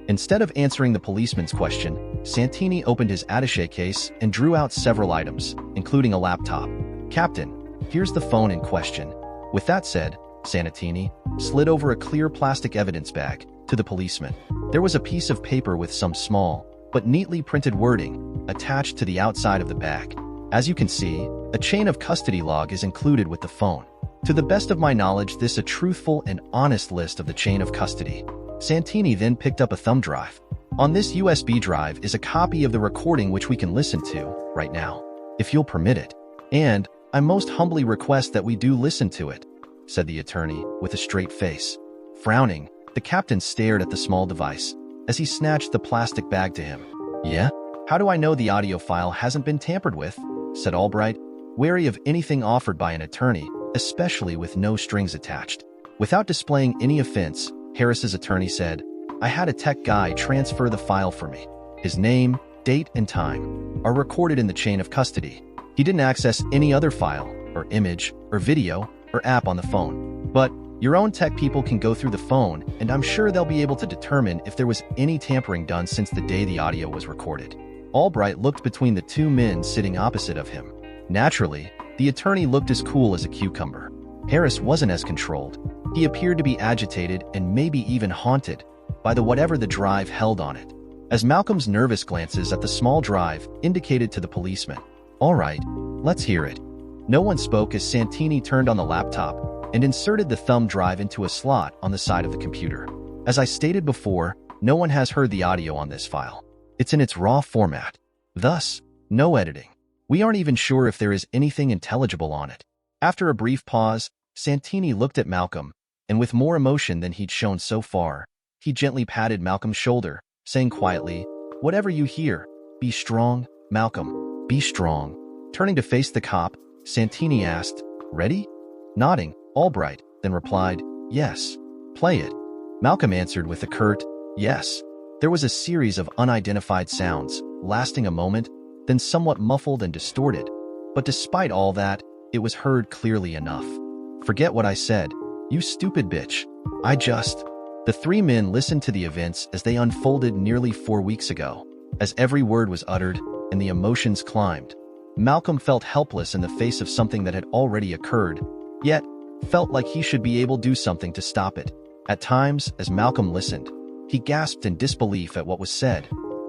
Instead of answering the policeman's question, Santini opened his attaché case and drew out several items, including a laptop. Captain, here's the phone in question. With that said, Santini slid over a clear plastic evidence bag to the policeman. There was a piece of paper with some small, but neatly printed wording attached to the outside of the bag. As you can see, a chain of custody log is included with the phone. To the best of my knowledge, this is a truthful and honest list of the chain of custody. Santini then picked up a thumb drive. On this USB drive is a copy of the recording which we can listen to right now, if you'll permit it. And I most humbly request that we do listen to it, said the attorney with a straight face. Frowning, the captain stared at the small device as he snatched the plastic bag to him. Yeah? How do I know the audio file hasn't been tampered with? Said Albright, wary of anything offered by an attorney, especially with no strings attached. Without displaying any offense, Harris's attorney said, I had a tech guy transfer the file for me. His name, date, and time are recorded in the chain of custody. He didn't access any other file, or image, or video, or app on the phone. But your own tech people can go through the phone, and I'm sure they'll be able to determine if there was any tampering done since the day the audio was recorded. Albright looked between the two men sitting opposite of him. Naturally, the attorney looked as cool as a cucumber. Harris wasn't as controlled. He appeared to be agitated and maybe even haunted by whatever the drive held on it. As Malcolm's nervous glances at the small drive indicated to the policeman, all right, let's hear it. No one spoke as Santini turned on the laptop and inserted the thumb drive into a slot on the side of the computer. As I stated before, no one has heard the audio on this file. It's in its raw format. Thus, no editing. We aren't even sure if there is anything intelligible on it. After a brief pause, Santini looked at Malcolm, and with more emotion than he'd shown so far, he gently patted Malcolm's shoulder, saying quietly, whatever you hear, be strong, Malcolm, be strong. Turning to face the cop, Santini asked, ready? Nodding, Albright then replied, yes, play it. Malcolm answered with a curt, yes. There was a series of unidentified sounds, lasting a moment, then somewhat muffled and distorted. But despite all that, it was heard clearly enough. Forget what I said, you stupid bitch. The three men listened to the events as they unfolded nearly 4 weeks ago. As every word was uttered and the emotions climbed, Malcolm felt helpless in the face of something that had already occurred, yet felt like he should be able to do something to stop it. At times, as Malcolm listened, he gasped in disbelief at what was said.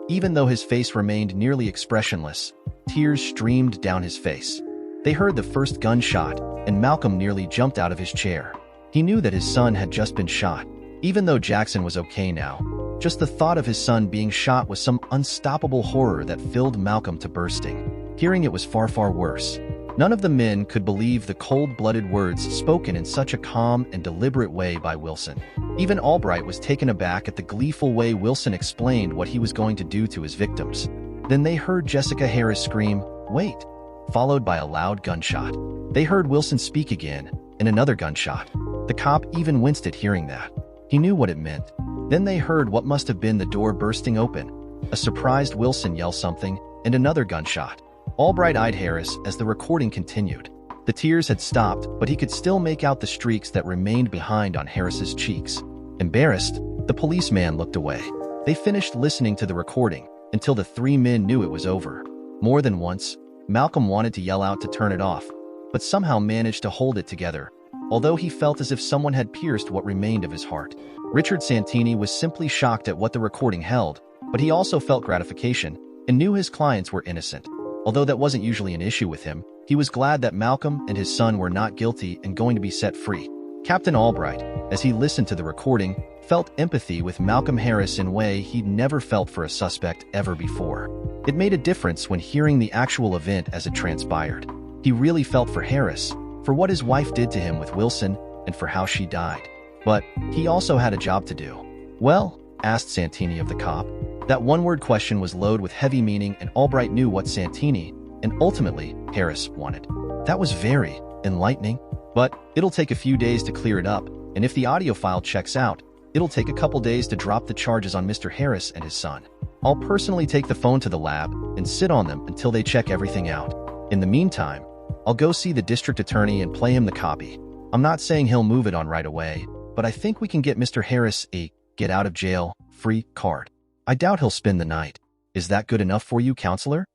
Even though his face remained nearly expressionless, tears streamed down his face. They heard the first gunshot, and Malcolm nearly jumped out of his chair. He knew that his son had just been shot. Even though Jackson was okay now, just the thought of his son being shot was some unstoppable horror that filled Malcolm to bursting. Hearing it was far, far worse. None of the men could believe the cold-blooded words spoken in such a calm and deliberate way by Wilson. Even Albright was taken aback at the gleeful way Wilson explained what he was going to do to his victims. Then they heard Jessica Harris scream, wait, followed by a loud gunshot. They heard Wilson speak again, and another gunshot. The cop even winced at hearing that. He knew what it meant. Then they heard what must have been the door bursting open. A surprised Wilson yelled something, and another gunshot. Albright eyed Harris as the recording continued. The tears had stopped, but he could still make out the streaks that remained behind on Harris's cheeks. Embarrassed, the policeman looked away. They finished listening to the recording until the three men knew it was over. More than once, Malcolm wanted to yell out to turn it off, but somehow managed to hold it together, although he felt as if someone had pierced what remained of his heart. Richard Santini was simply shocked at what the recording held, but he also felt gratification and knew his clients were innocent. Although that wasn't usually an issue with him, he was glad that Malcolm and his son were not guilty and going to be set free. Captain Albright, as he listened to the recording, felt empathy with Malcolm Harris in a way he'd never felt for a suspect ever before. It made a difference when hearing the actual event as it transpired. He really felt for Harris, for what his wife did to him with Wilson, and for how she died. But he also had a job to do. Well, asked Santini of the cop. That one-word question was loaded with heavy meaning, and Albright knew what Santini, and ultimately Harris, wanted. That was very enlightening, but it'll take a few days to clear it up, and if the audio file checks out, it'll take a couple days to drop the charges on Mr. Harris and his son. I'll personally take the phone to the lab and sit on them until they check everything out. In the meantime, I'll go see the district attorney and play him the copy. I'm not saying he'll move it on right away, but I think we can get Mr. Harris a get-out-of-jail-free card. I doubt he'll spend the night. Is that good enough for you, counselor?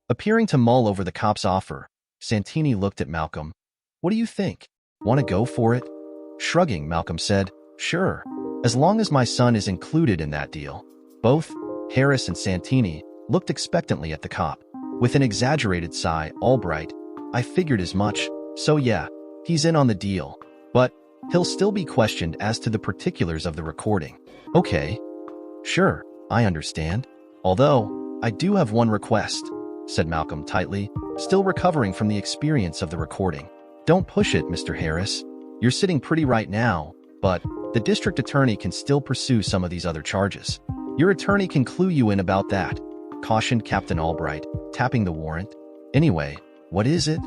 Appearing to mull over the cop's offer, Santini looked at Malcolm. What do you think? Want to go for it? Shrugging, Malcolm said, sure, as long as my son is included in that deal. Both? Harris and Santini looked expectantly at the cop. With an exaggerated sigh, Albright, "I figured as much, so yeah, he's in on the deal. But he'll still be questioned as to the particulars of the recording." "Okay. Sure, I understand. Although, I do have one request," said Malcolm tightly, still recovering from the experience of the recording. "Don't push it, Mr. Harris. You're sitting pretty right now, but the district attorney can still pursue some of these other charges. Your attorney can clue you in about that," cautioned Captain Albright, tapping the warrant. "Anyway, what is it?"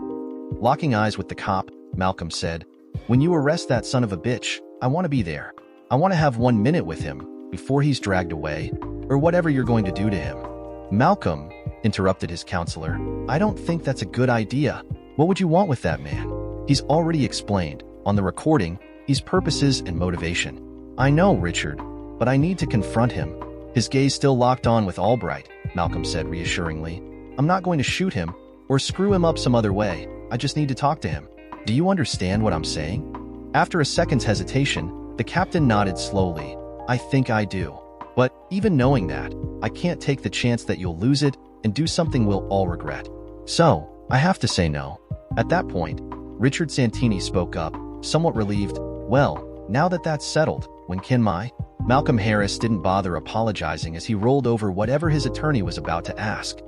Locking eyes with the cop, Malcolm said, "When you arrest that son of a bitch, I want to be there. I want to have 1 minute with him before he's dragged away, or whatever you're going to do to him." "Malcolm," interrupted his counselor, "I don't think that's a good idea. What would you want with that man? He's already explained, on the recording, his purposes and motivation." "I know, Richard, but I need to confront him." His gaze still locked on with Albright, Malcolm said reassuringly. "I'm not going to shoot him or screw him up some other way. I just need to talk to him. Do you understand what I'm saying?" After a second's hesitation, the captain nodded slowly. "I think I do. But even knowing that, I can't take the chance that you'll lose it and do something we'll all regret. So, I have to say no." At that point, Richard Santini spoke up, somewhat relieved. "Well, now that that's settled, when can my—" Malcolm Harris didn't bother apologizing as he rolled over whatever his attorney was about to ask.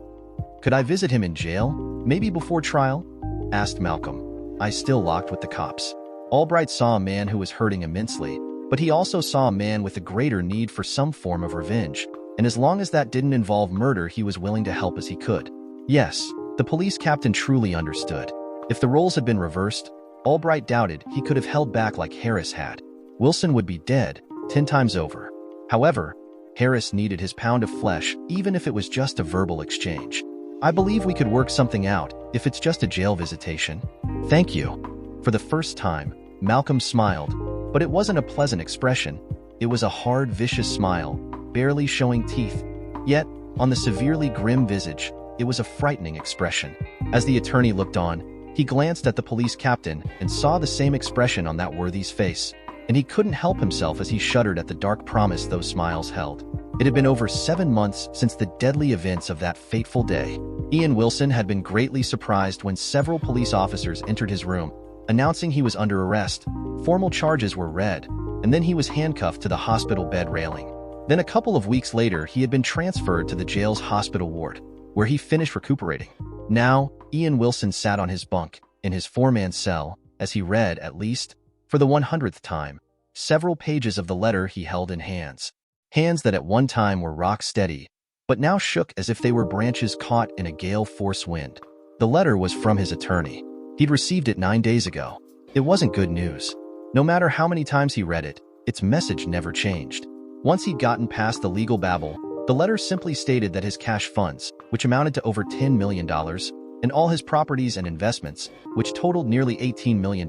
"Could I visit him in jail? Maybe before trial?" asked Malcolm, eyes still locked with the cops. Albright saw a man who was hurting immensely, but he also saw a man with a greater need for some form of revenge, and as long as that didn't involve murder, he was willing to help as he could. Yes, the police captain truly understood. If the roles had been reversed, Albright doubted he could have held back like Harris had. Wilson would be dead 10 times over. However, Harris needed his pound of flesh, even if it was just a verbal exchange. "I believe we could work something out, if it's just a jail visitation." "Thank you." For the first time, Malcolm smiled, but it wasn't a pleasant expression. It was a hard, vicious smile, barely showing teeth. Yet, on the severely grim visage, it was a frightening expression. As the attorney looked on, he glanced at the police captain and saw the same expression on that worthy's face, and he couldn't help himself as he shuddered at the dark promise those smiles held. It had been over 7 months since the deadly events of that fateful day. Ian Wilson had been greatly surprised when several police officers entered his room, announcing he was under arrest. Formal charges were read, and then he was handcuffed to the hospital bed railing. Then a couple of weeks later, he had been transferred to the jail's hospital ward, where he finished recuperating. Now, Ian Wilson sat on his bunk, in his 4-man cell, as he read, at least, for the 100th time, several pages of the letter he held in hands. Hands that at one time were rock steady, but now shook as if they were branches caught in a gale force wind. The letter was from his attorney. He'd received it 9 days ago. It wasn't good news. No matter how many times he read it, its message never changed. Once he'd gotten past the legal babble, the letter simply stated that his cash funds, which amounted to over $10 million, and all his properties and investments, which totaled nearly $18 million,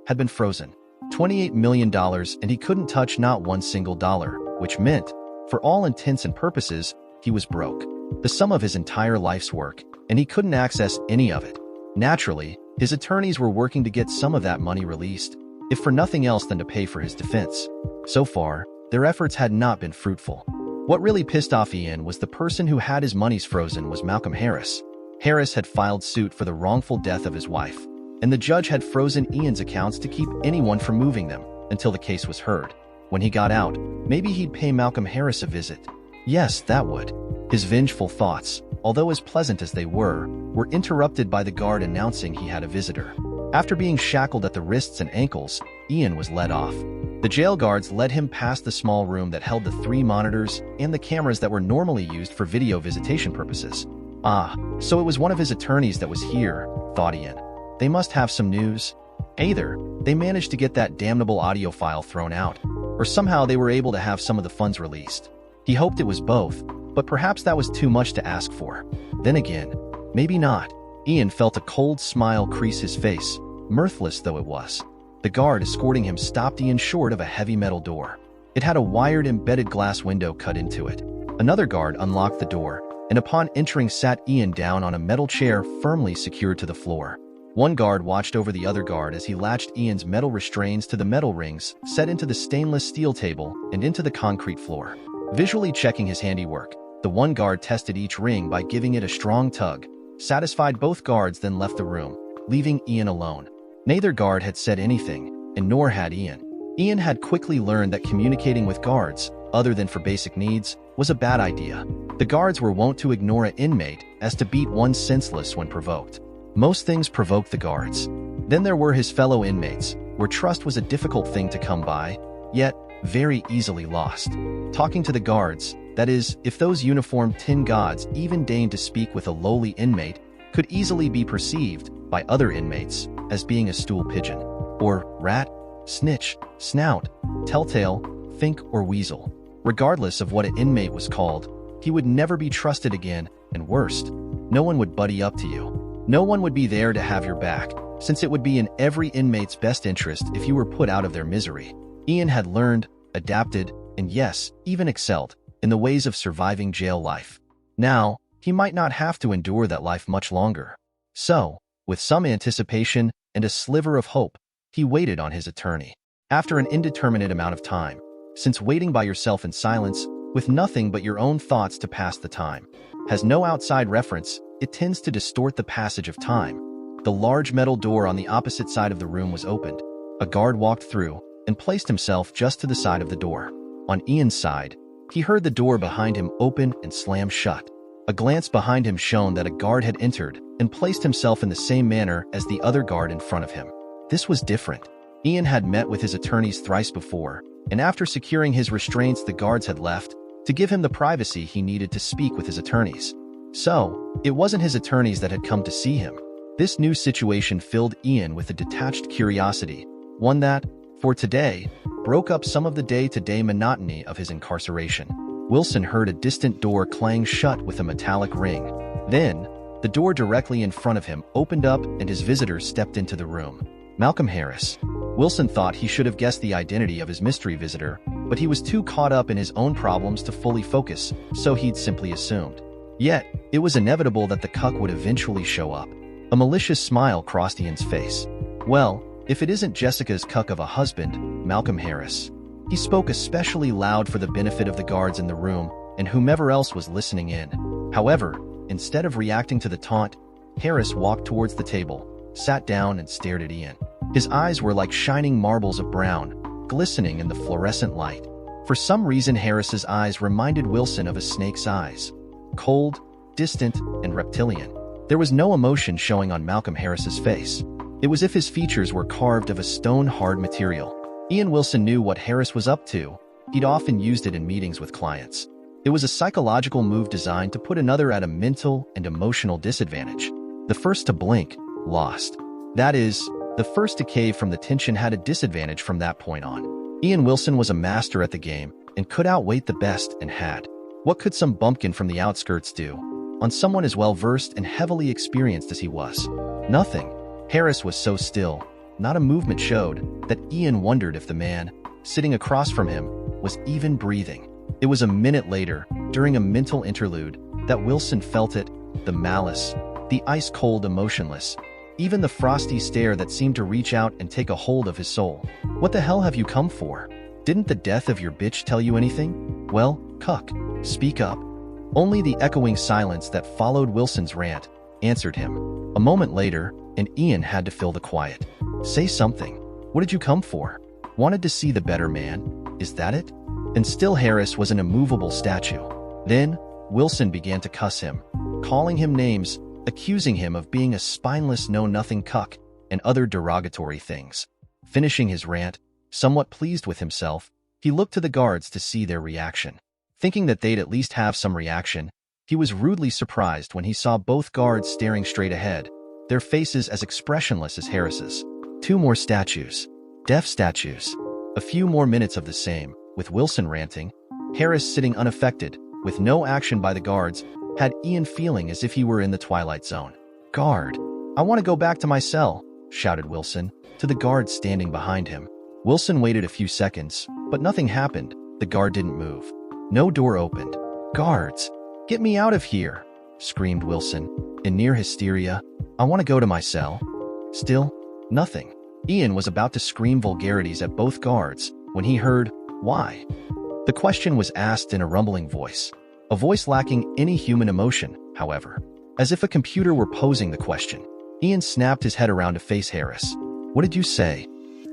had been frozen. $28 million, and he couldn't touch not one single dollar, which meant, for all intents and purposes, he was broke. The sum of his entire life's work, and he couldn't access any of it. Naturally, his attorneys were working to get some of that money released, if for nothing else than to pay for his defense. So far, their efforts had not been fruitful. What really pissed off Ian was the person who had his monies frozen was Malcolm Harris. Harris had filed suit for the wrongful death of his wife, and the judge had frozen Ian's accounts to keep anyone from moving them until the case was heard. When he got out, maybe he'd pay Malcolm Harris a visit. Yes, that would. His vengeful thoughts, although as pleasant as they were interrupted by the guard announcing he had a visitor. After being shackled at the wrists and ankles, Ian was led off. The jail guards led him past the small room that held the 3 monitors and the cameras that were normally used for video visitation purposes. Ah, so it was one of his attorneys that was here, thought Ian. They must have some news. Either they managed to get that damnable audio file thrown out, or somehow they were able to have some of the funds released. He hoped it was both, but perhaps that was too much to ask for. Then again, maybe not. Ian felt a cold smile crease his face, mirthless though it was. The guard escorting him stopped Ian short of a heavy metal door. It had a wired embedded glass window cut into it. Another guard unlocked the door, and upon entering sat Ian down on a metal chair firmly secured to the floor. One guard watched over the other guard as he latched Ian's metal restraints to the metal rings set into the stainless steel table and into the concrete floor. Visually checking his handiwork, The one guard tested each ring by giving it a strong tug. Satisfied both guards then left the room, leaving Ian alone. Neither guard had said anything, and nor had Ian. Ian had quickly learned that communicating with guards, other than for basic needs, was a bad idea. The guards were wont to ignore an inmate as to beat one senseless when provoked. Most things provoked the guards. Then there were his fellow inmates, where trust was a difficult thing to come by, yet very easily lost. Talking to the guards, that is, if those uniformed tin gods even deigned to speak with a lowly inmate, could easily be perceived by other inmates as being a stool pigeon, or rat, snitch, snout, telltale, fink, or weasel. Regardless of what an inmate was called, he would never be trusted again, and worst, no one would buddy up to you. No one would be there to have your back, since it would be in every inmate's best interest if you were put out of their misery. Ian had learned, adapted, and yes, even excelled in the ways of surviving jail life. Now, he might not have to endure that life much longer. So, with some anticipation and a sliver of hope, he waited on his attorney. After an indeterminate amount of time, since waiting by yourself in silence, with nothing but your own thoughts to pass the time, has no outside reference, it tends to distort the passage of time. The large metal door on the opposite side of the room was opened. A guard walked through and placed himself just to the side of the door. On Ian's side, he heard the door behind him open and slam shut. A glance behind him showed that a guard had entered and placed himself in the same manner as the other guard in front of him. This was different. Ian had met with his attorneys thrice before, and after securing his restraints, the guards had left to give him the privacy he needed to speak with his attorneys. So, it wasn't his attorneys that had come to see him. This new situation filled Ian with a detached curiosity, one that, for today, broke up some of the day-to-day monotony of his incarceration. Wilson heard a distant door clang shut with a metallic ring. Then, the door directly in front of him opened up and his visitor stepped into the room. Malcolm Harris. Wilson thought he should have guessed the identity of his mystery visitor, but he was too caught up in his own problems to fully focus, so he'd simply assumed. Yet, it was inevitable that the cuck would eventually show up. A malicious smile crossed Ian's face. Well, if it isn't Jessica's cuck of a husband, Malcolm Harris. He spoke especially loud for the benefit of the guards in the room and whomever else was listening in. However, instead of reacting to the taunt, Harris walked towards the table, sat down and stared at Ian. His eyes were like shining marbles of brown, glistening in the fluorescent light. For some reason, Harris's eyes reminded Wilson of a snake's eyes. Cold, distant, and reptilian. There was no emotion showing on Malcolm Harris's face. It was as if his features were carved of a stone-hard material. Ian Wilson knew what Harris was up to. He'd often used it in meetings with clients. It was a psychological move designed to put another at a mental and emotional disadvantage. The first to blink, lost. That is, the first to cave from the tension had a disadvantage from that point on. Ian Wilson was a master at the game and could outwait the best and had. What could some bumpkin from the outskirts do on someone as well-versed and heavily experienced as he was? Nothing. Harris was so still, not a movement showed, that Ian wondered if the man, sitting across from him, was even breathing. It was a minute later, during a mental interlude, that Wilson felt it, the malice, the ice-cold emotionless, even the frosty stare that seemed to reach out and take a hold of his soul. What the hell have you come for? Didn't the death of your bitch tell you anything? Well, cuck, speak up. Only the echoing silence that followed Wilson's rant answered him. A moment later, and Ian had to fill the quiet. Say something. What did you come for? Wanted to see the better man? Is that it? And still Harris was an immovable statue. Then, Wilson began to cuss him, calling him names, accusing him of being a spineless know-nothing cuck, and other derogatory things. Finishing his rant, somewhat pleased with himself, he looked to the guards to see their reaction. Thinking that they'd at least have some reaction, he was rudely surprised when he saw both guards staring straight ahead, their faces as expressionless as Harris's. 2 more statues. Deaf statues. A few more minutes of the same, with Wilson ranting, Harris sitting unaffected, with no action by the guards, had Ian feeling as if he were in the Twilight Zone. Guard. I want to go back to my cell, shouted Wilson, to the guard standing behind him. Wilson waited a few seconds, but nothing happened. The guard didn't move. No door opened. Guards, get me out of here, screamed Wilson, in near hysteria. I want to go to my cell. Still, nothing. Ian was about to scream vulgarities at both guards when he heard, why? The question was asked in a rumbling voice. a voice lacking any human emotion, however. As if a computer were posing the question, Ian snapped his head around to face Harris. "What did you say?"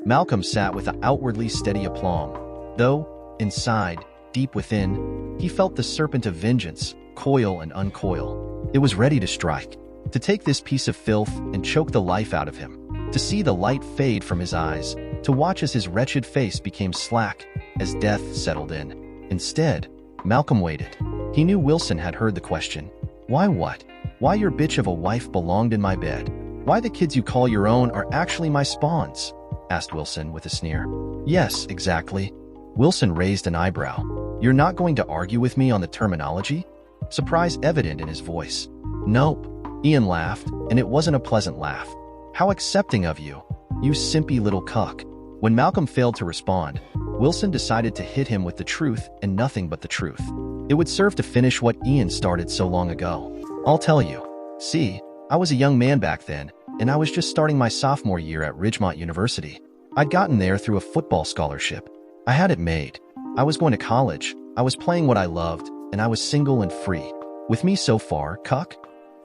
Malcolm sat with an outwardly steady aplomb, though, inside, deep within, he felt the serpent of vengeance coil and uncoil. It was ready to strike, to take this piece of filth and choke the life out of him, to see the light fade from his eyes, to watch as his wretched face became slack as death settled in. Instead, Malcolm waited. He knew Wilson had heard the question. "Why what? Why your bitch of a wife belonged in my bed? Why the kids you call your own are actually my spawns?" asked Wilson with a sneer. "Yes, exactly." Wilson raised an eyebrow. "You're not going to argue with me on the terminology?" Surprise evident in his voice. "Nope." Ian laughed, and it wasn't a pleasant laugh. "How accepting of you, you simpy little cuck." When Malcolm failed to respond, Wilson decided to hit him with the truth and nothing but the truth. It would serve to finish what Ian started so long ago. "I'll tell you. See, I was a young man back then, and I was just starting my sophomore year at Ridgemont University. I'd gotten there through a football scholarship. I had it made. I was going to college, I was playing what I loved, and I was single and free. With me so far, cuck?"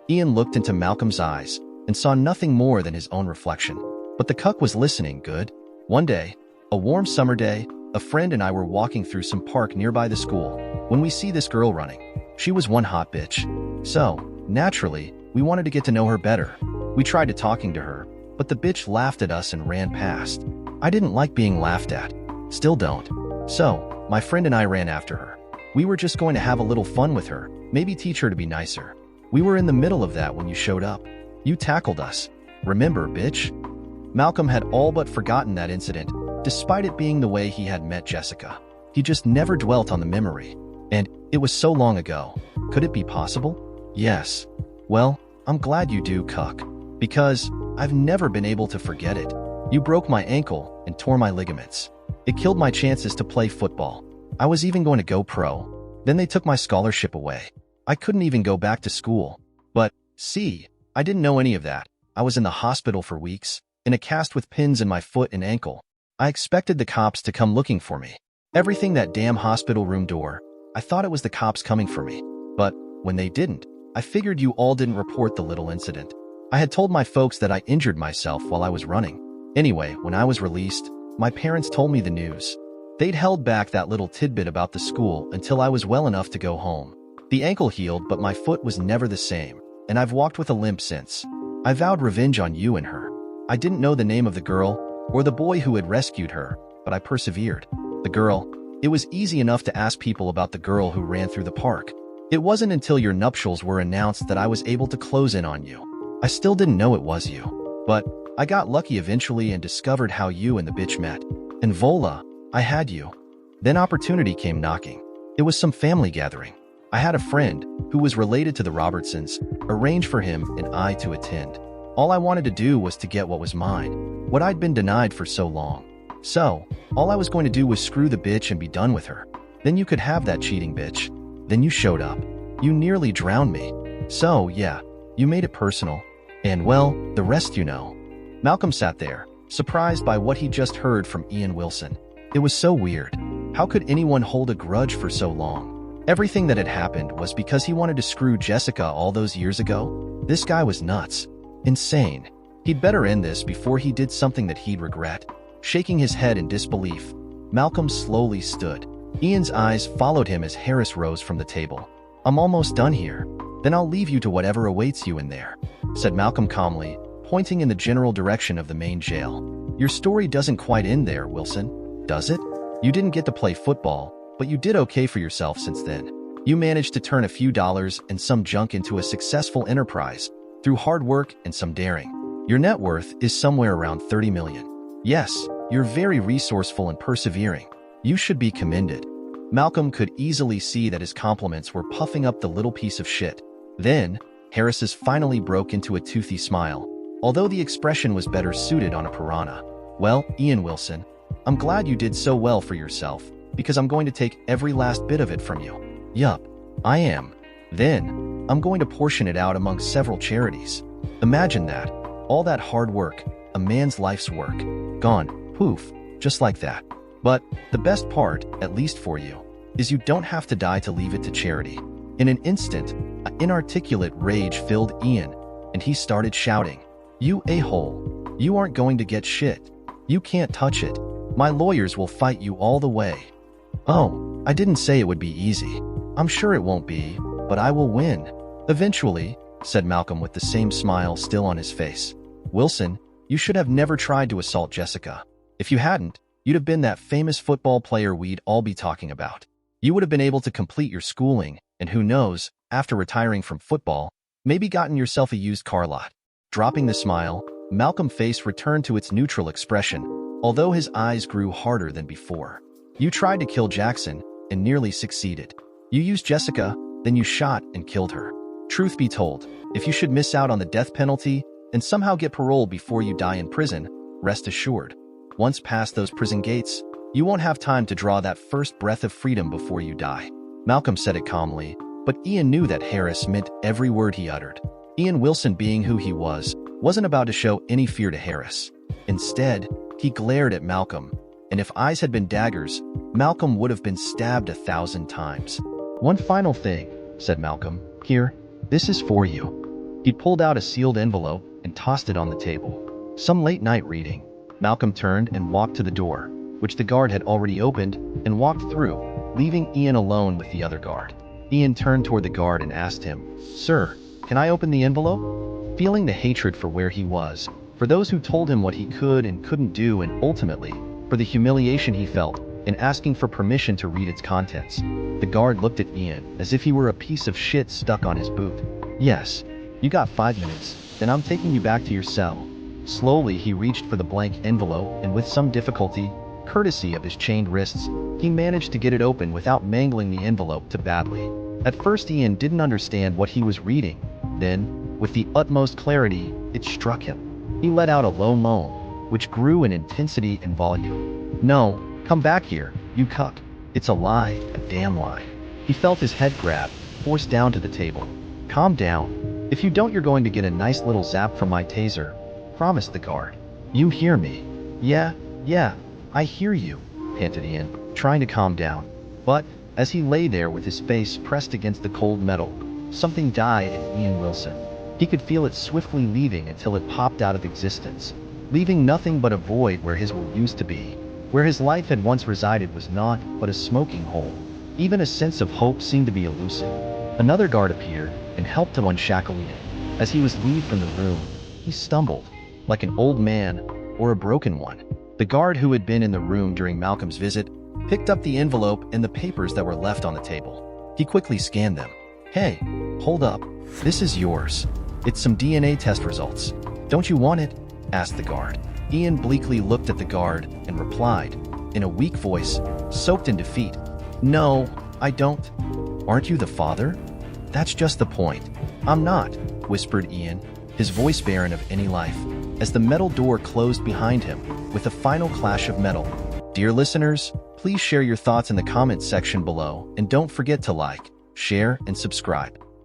Ian looked into Malcolm's eyes and saw nothing more than his own reflection. But the cuck was listening good. One day, a warm summer day, a friend and I were walking through some park nearby the school when we see this girl running. She was one hot bitch. So, naturally, we wanted to get to know her better. We tried to talking to her, but the bitch laughed at us and ran past. I didn't like being laughed at. Still don't. So, my friend and I ran after her. We were just going to have a little fun with her, maybe teach her to be nicer. We were in the middle of that when you showed up. You tackled us. Remember, bitch? Malcolm had all but forgotten that incident, despite it being the way he had met Jessica. He just never dwelt on the memory. And it was so long ago. Could it be possible? Yes. Well, I'm glad you do, cuck. Because I've never been able to forget it. You broke my ankle and tore my ligaments. It killed my chances to play football. I was even going to go pro. Then they took my scholarship away. I couldn't even go back to school. But, see, I didn't know any of that. I was in the hospital for weeks, in a cast with pins in my foot and ankle. I expected the cops to come looking for me. Everything that damn hospital room door. I thought it was the cops coming for me. But, when they didn't, I figured you all didn't report the little incident. I had told my folks that I injured myself while I was running. Anyway, when I was released, my parents told me the news. They'd held back that little tidbit about the school until I was well enough to go home. The ankle healed, but my foot was never the same, and I've walked with a limp since. I vowed revenge on you and her. I didn't know the name of the girl or the boy who had rescued her, but I persevered. The girl, it was easy enough to ask people about the girl who ran through the park. It wasn't until your nuptials were announced that I was able to close in on you. I still didn't know it was you. But I got lucky eventually and discovered how you and the bitch met. And voila, I had you. Then opportunity came knocking. It was some family gathering. I had a friend, who was related to the Robertsons, arrange for him and I to attend. All I wanted to do was to get what was mine, what I'd been denied for so long. So, all I was going to do was screw the bitch and be done with her. Then you could have that cheating bitch. Then you showed up. You nearly drowned me. So, yeah, you made it personal. And well, the rest you know. Malcolm sat there, surprised by what he just heard from Ian Wilson. It was so weird. How could anyone hold a grudge for so long? Everything that had happened was because he wanted to screw Jessica all those years ago? This guy was nuts. Insane. He'd better end this before he did something that he'd regret. Shaking his head in disbelief, Malcolm slowly stood. Ian's eyes followed him as Harris rose from the table. "I'm almost done here. Then I'll leave you to whatever awaits you in there," said Malcolm calmly, pointing in the general direction of the main jail. "Your story doesn't quite end there, Wilson, does it? You didn't get to play football, but you did okay for yourself since then. You managed to turn a few dollars and some junk into a successful enterprise through hard work and some daring. Your net worth is somewhere around 30 million. Yes, you're very resourceful and persevering. You should be commended." Malcolm could easily see that his compliments were puffing up the little piece of shit. Then, Harris's finally broke into a toothy smile, although the expression was better suited on a piranha. "Well, Ian Wilson, I'm glad you did so well for yourself, because I'm going to take every last bit of it from you." "Yup, I am. Then, I'm going to portion it out among several charities." Imagine that. All that hard work, a man's life's work, gone, poof, just like that. But the best part, at least for you, is you don't have to die to leave it to charity. In an instant, an inarticulate rage filled Ian, and he started shouting, "You a-hole! You aren't going to get shit! You can't touch it! My lawyers will fight you all the way!" "Oh, I didn't say it would be easy. I'm sure it won't be, but I will win. Eventually," said Malcolm with the same smile still on his face. "Wilson, you should have never tried to assault Jessica. If you hadn't, you'd have been that famous football player we'd all be talking about. You would have been able to complete your schooling, and who knows, after retiring from football, maybe gotten yourself a used car lot." Dropping the smile, Malcolm's face returned to its neutral expression, although his eyes grew harder than before. "You tried to kill Jackson, and nearly succeeded. You used Jessica, then you shot and killed her. Truth be told, if you should miss out on the death penalty and somehow get parole before you die in prison, rest assured, once past those prison gates, you won't have time to draw that first breath of freedom before you die." Malcolm said it calmly, but Ian knew that Harris meant every word he uttered. Ian Wilson, being who he was, wasn't about to show any fear to Harris. Instead, he glared at Malcolm, and if eyes had been daggers, Malcolm would have been stabbed 1,000 times. "One final thing," said Malcolm. "Here, this is for you." He pulled out a sealed envelope and tossed it on the table. "Some late-night reading." Malcolm turned and walked to the door, which the guard had already opened, and walked through, leaving Ian alone with the other guard. Ian turned toward the guard and asked him, "Sir, can I open the envelope?" Feeling the hatred for where he was, for those who told him what he could and couldn't do, and ultimately, for the humiliation he felt in asking for permission to read its contents, the guard looked at Ian as if he were a piece of shit stuck on his boot. "Yes, you got 5 minutes, then I'm taking you back to your cell." Slowly, he reached for the blank envelope, and with some difficulty, courtesy of his chained wrists, he managed to get it open without mangling the envelope too badly. At first, Ian didn't understand what he was reading. Then, with the utmost clarity, it struck him. He let out a low moan, which grew in intensity and volume. "No, come back here, you cuck. It's a lie, a damn lie." He felt his head grabbed, forced down to the table. "Calm down. If you don't, you're going to get a nice little zap from my taser," promised the guard. "You hear me?" Yeah, I hear you," panted Ian, trying to calm down. But, as he lay there with his face pressed against the cold metal, something died in Ian Wilson. He could feel it swiftly leaving until it popped out of existence, leaving nothing but a void where his will used to be. Where his life had once resided was naught but a smoking hole. Even a sense of hope seemed to be elusive. Another guard appeared and helped him unshackle Ian. As he was leaving from the room, he stumbled, like an old man or a broken one. The guard who had been in the room during Malcolm's visit picked up the envelope and the papers that were left on the table. He quickly scanned them. "Hey, hold up. This is yours. It's some DNA test results. Don't you want it?" asked the guard. Ian bleakly looked at the guard and replied, in a weak voice, soaked in defeat, "No, I don't." "Aren't you the father?" "That's just the point. I'm not," whispered Ian, his voice barren of any life, as the metal door closed behind him with a final clash of metal. Dear listeners, please share your thoughts in the comments section below, and don't forget to like, share, and subscribe.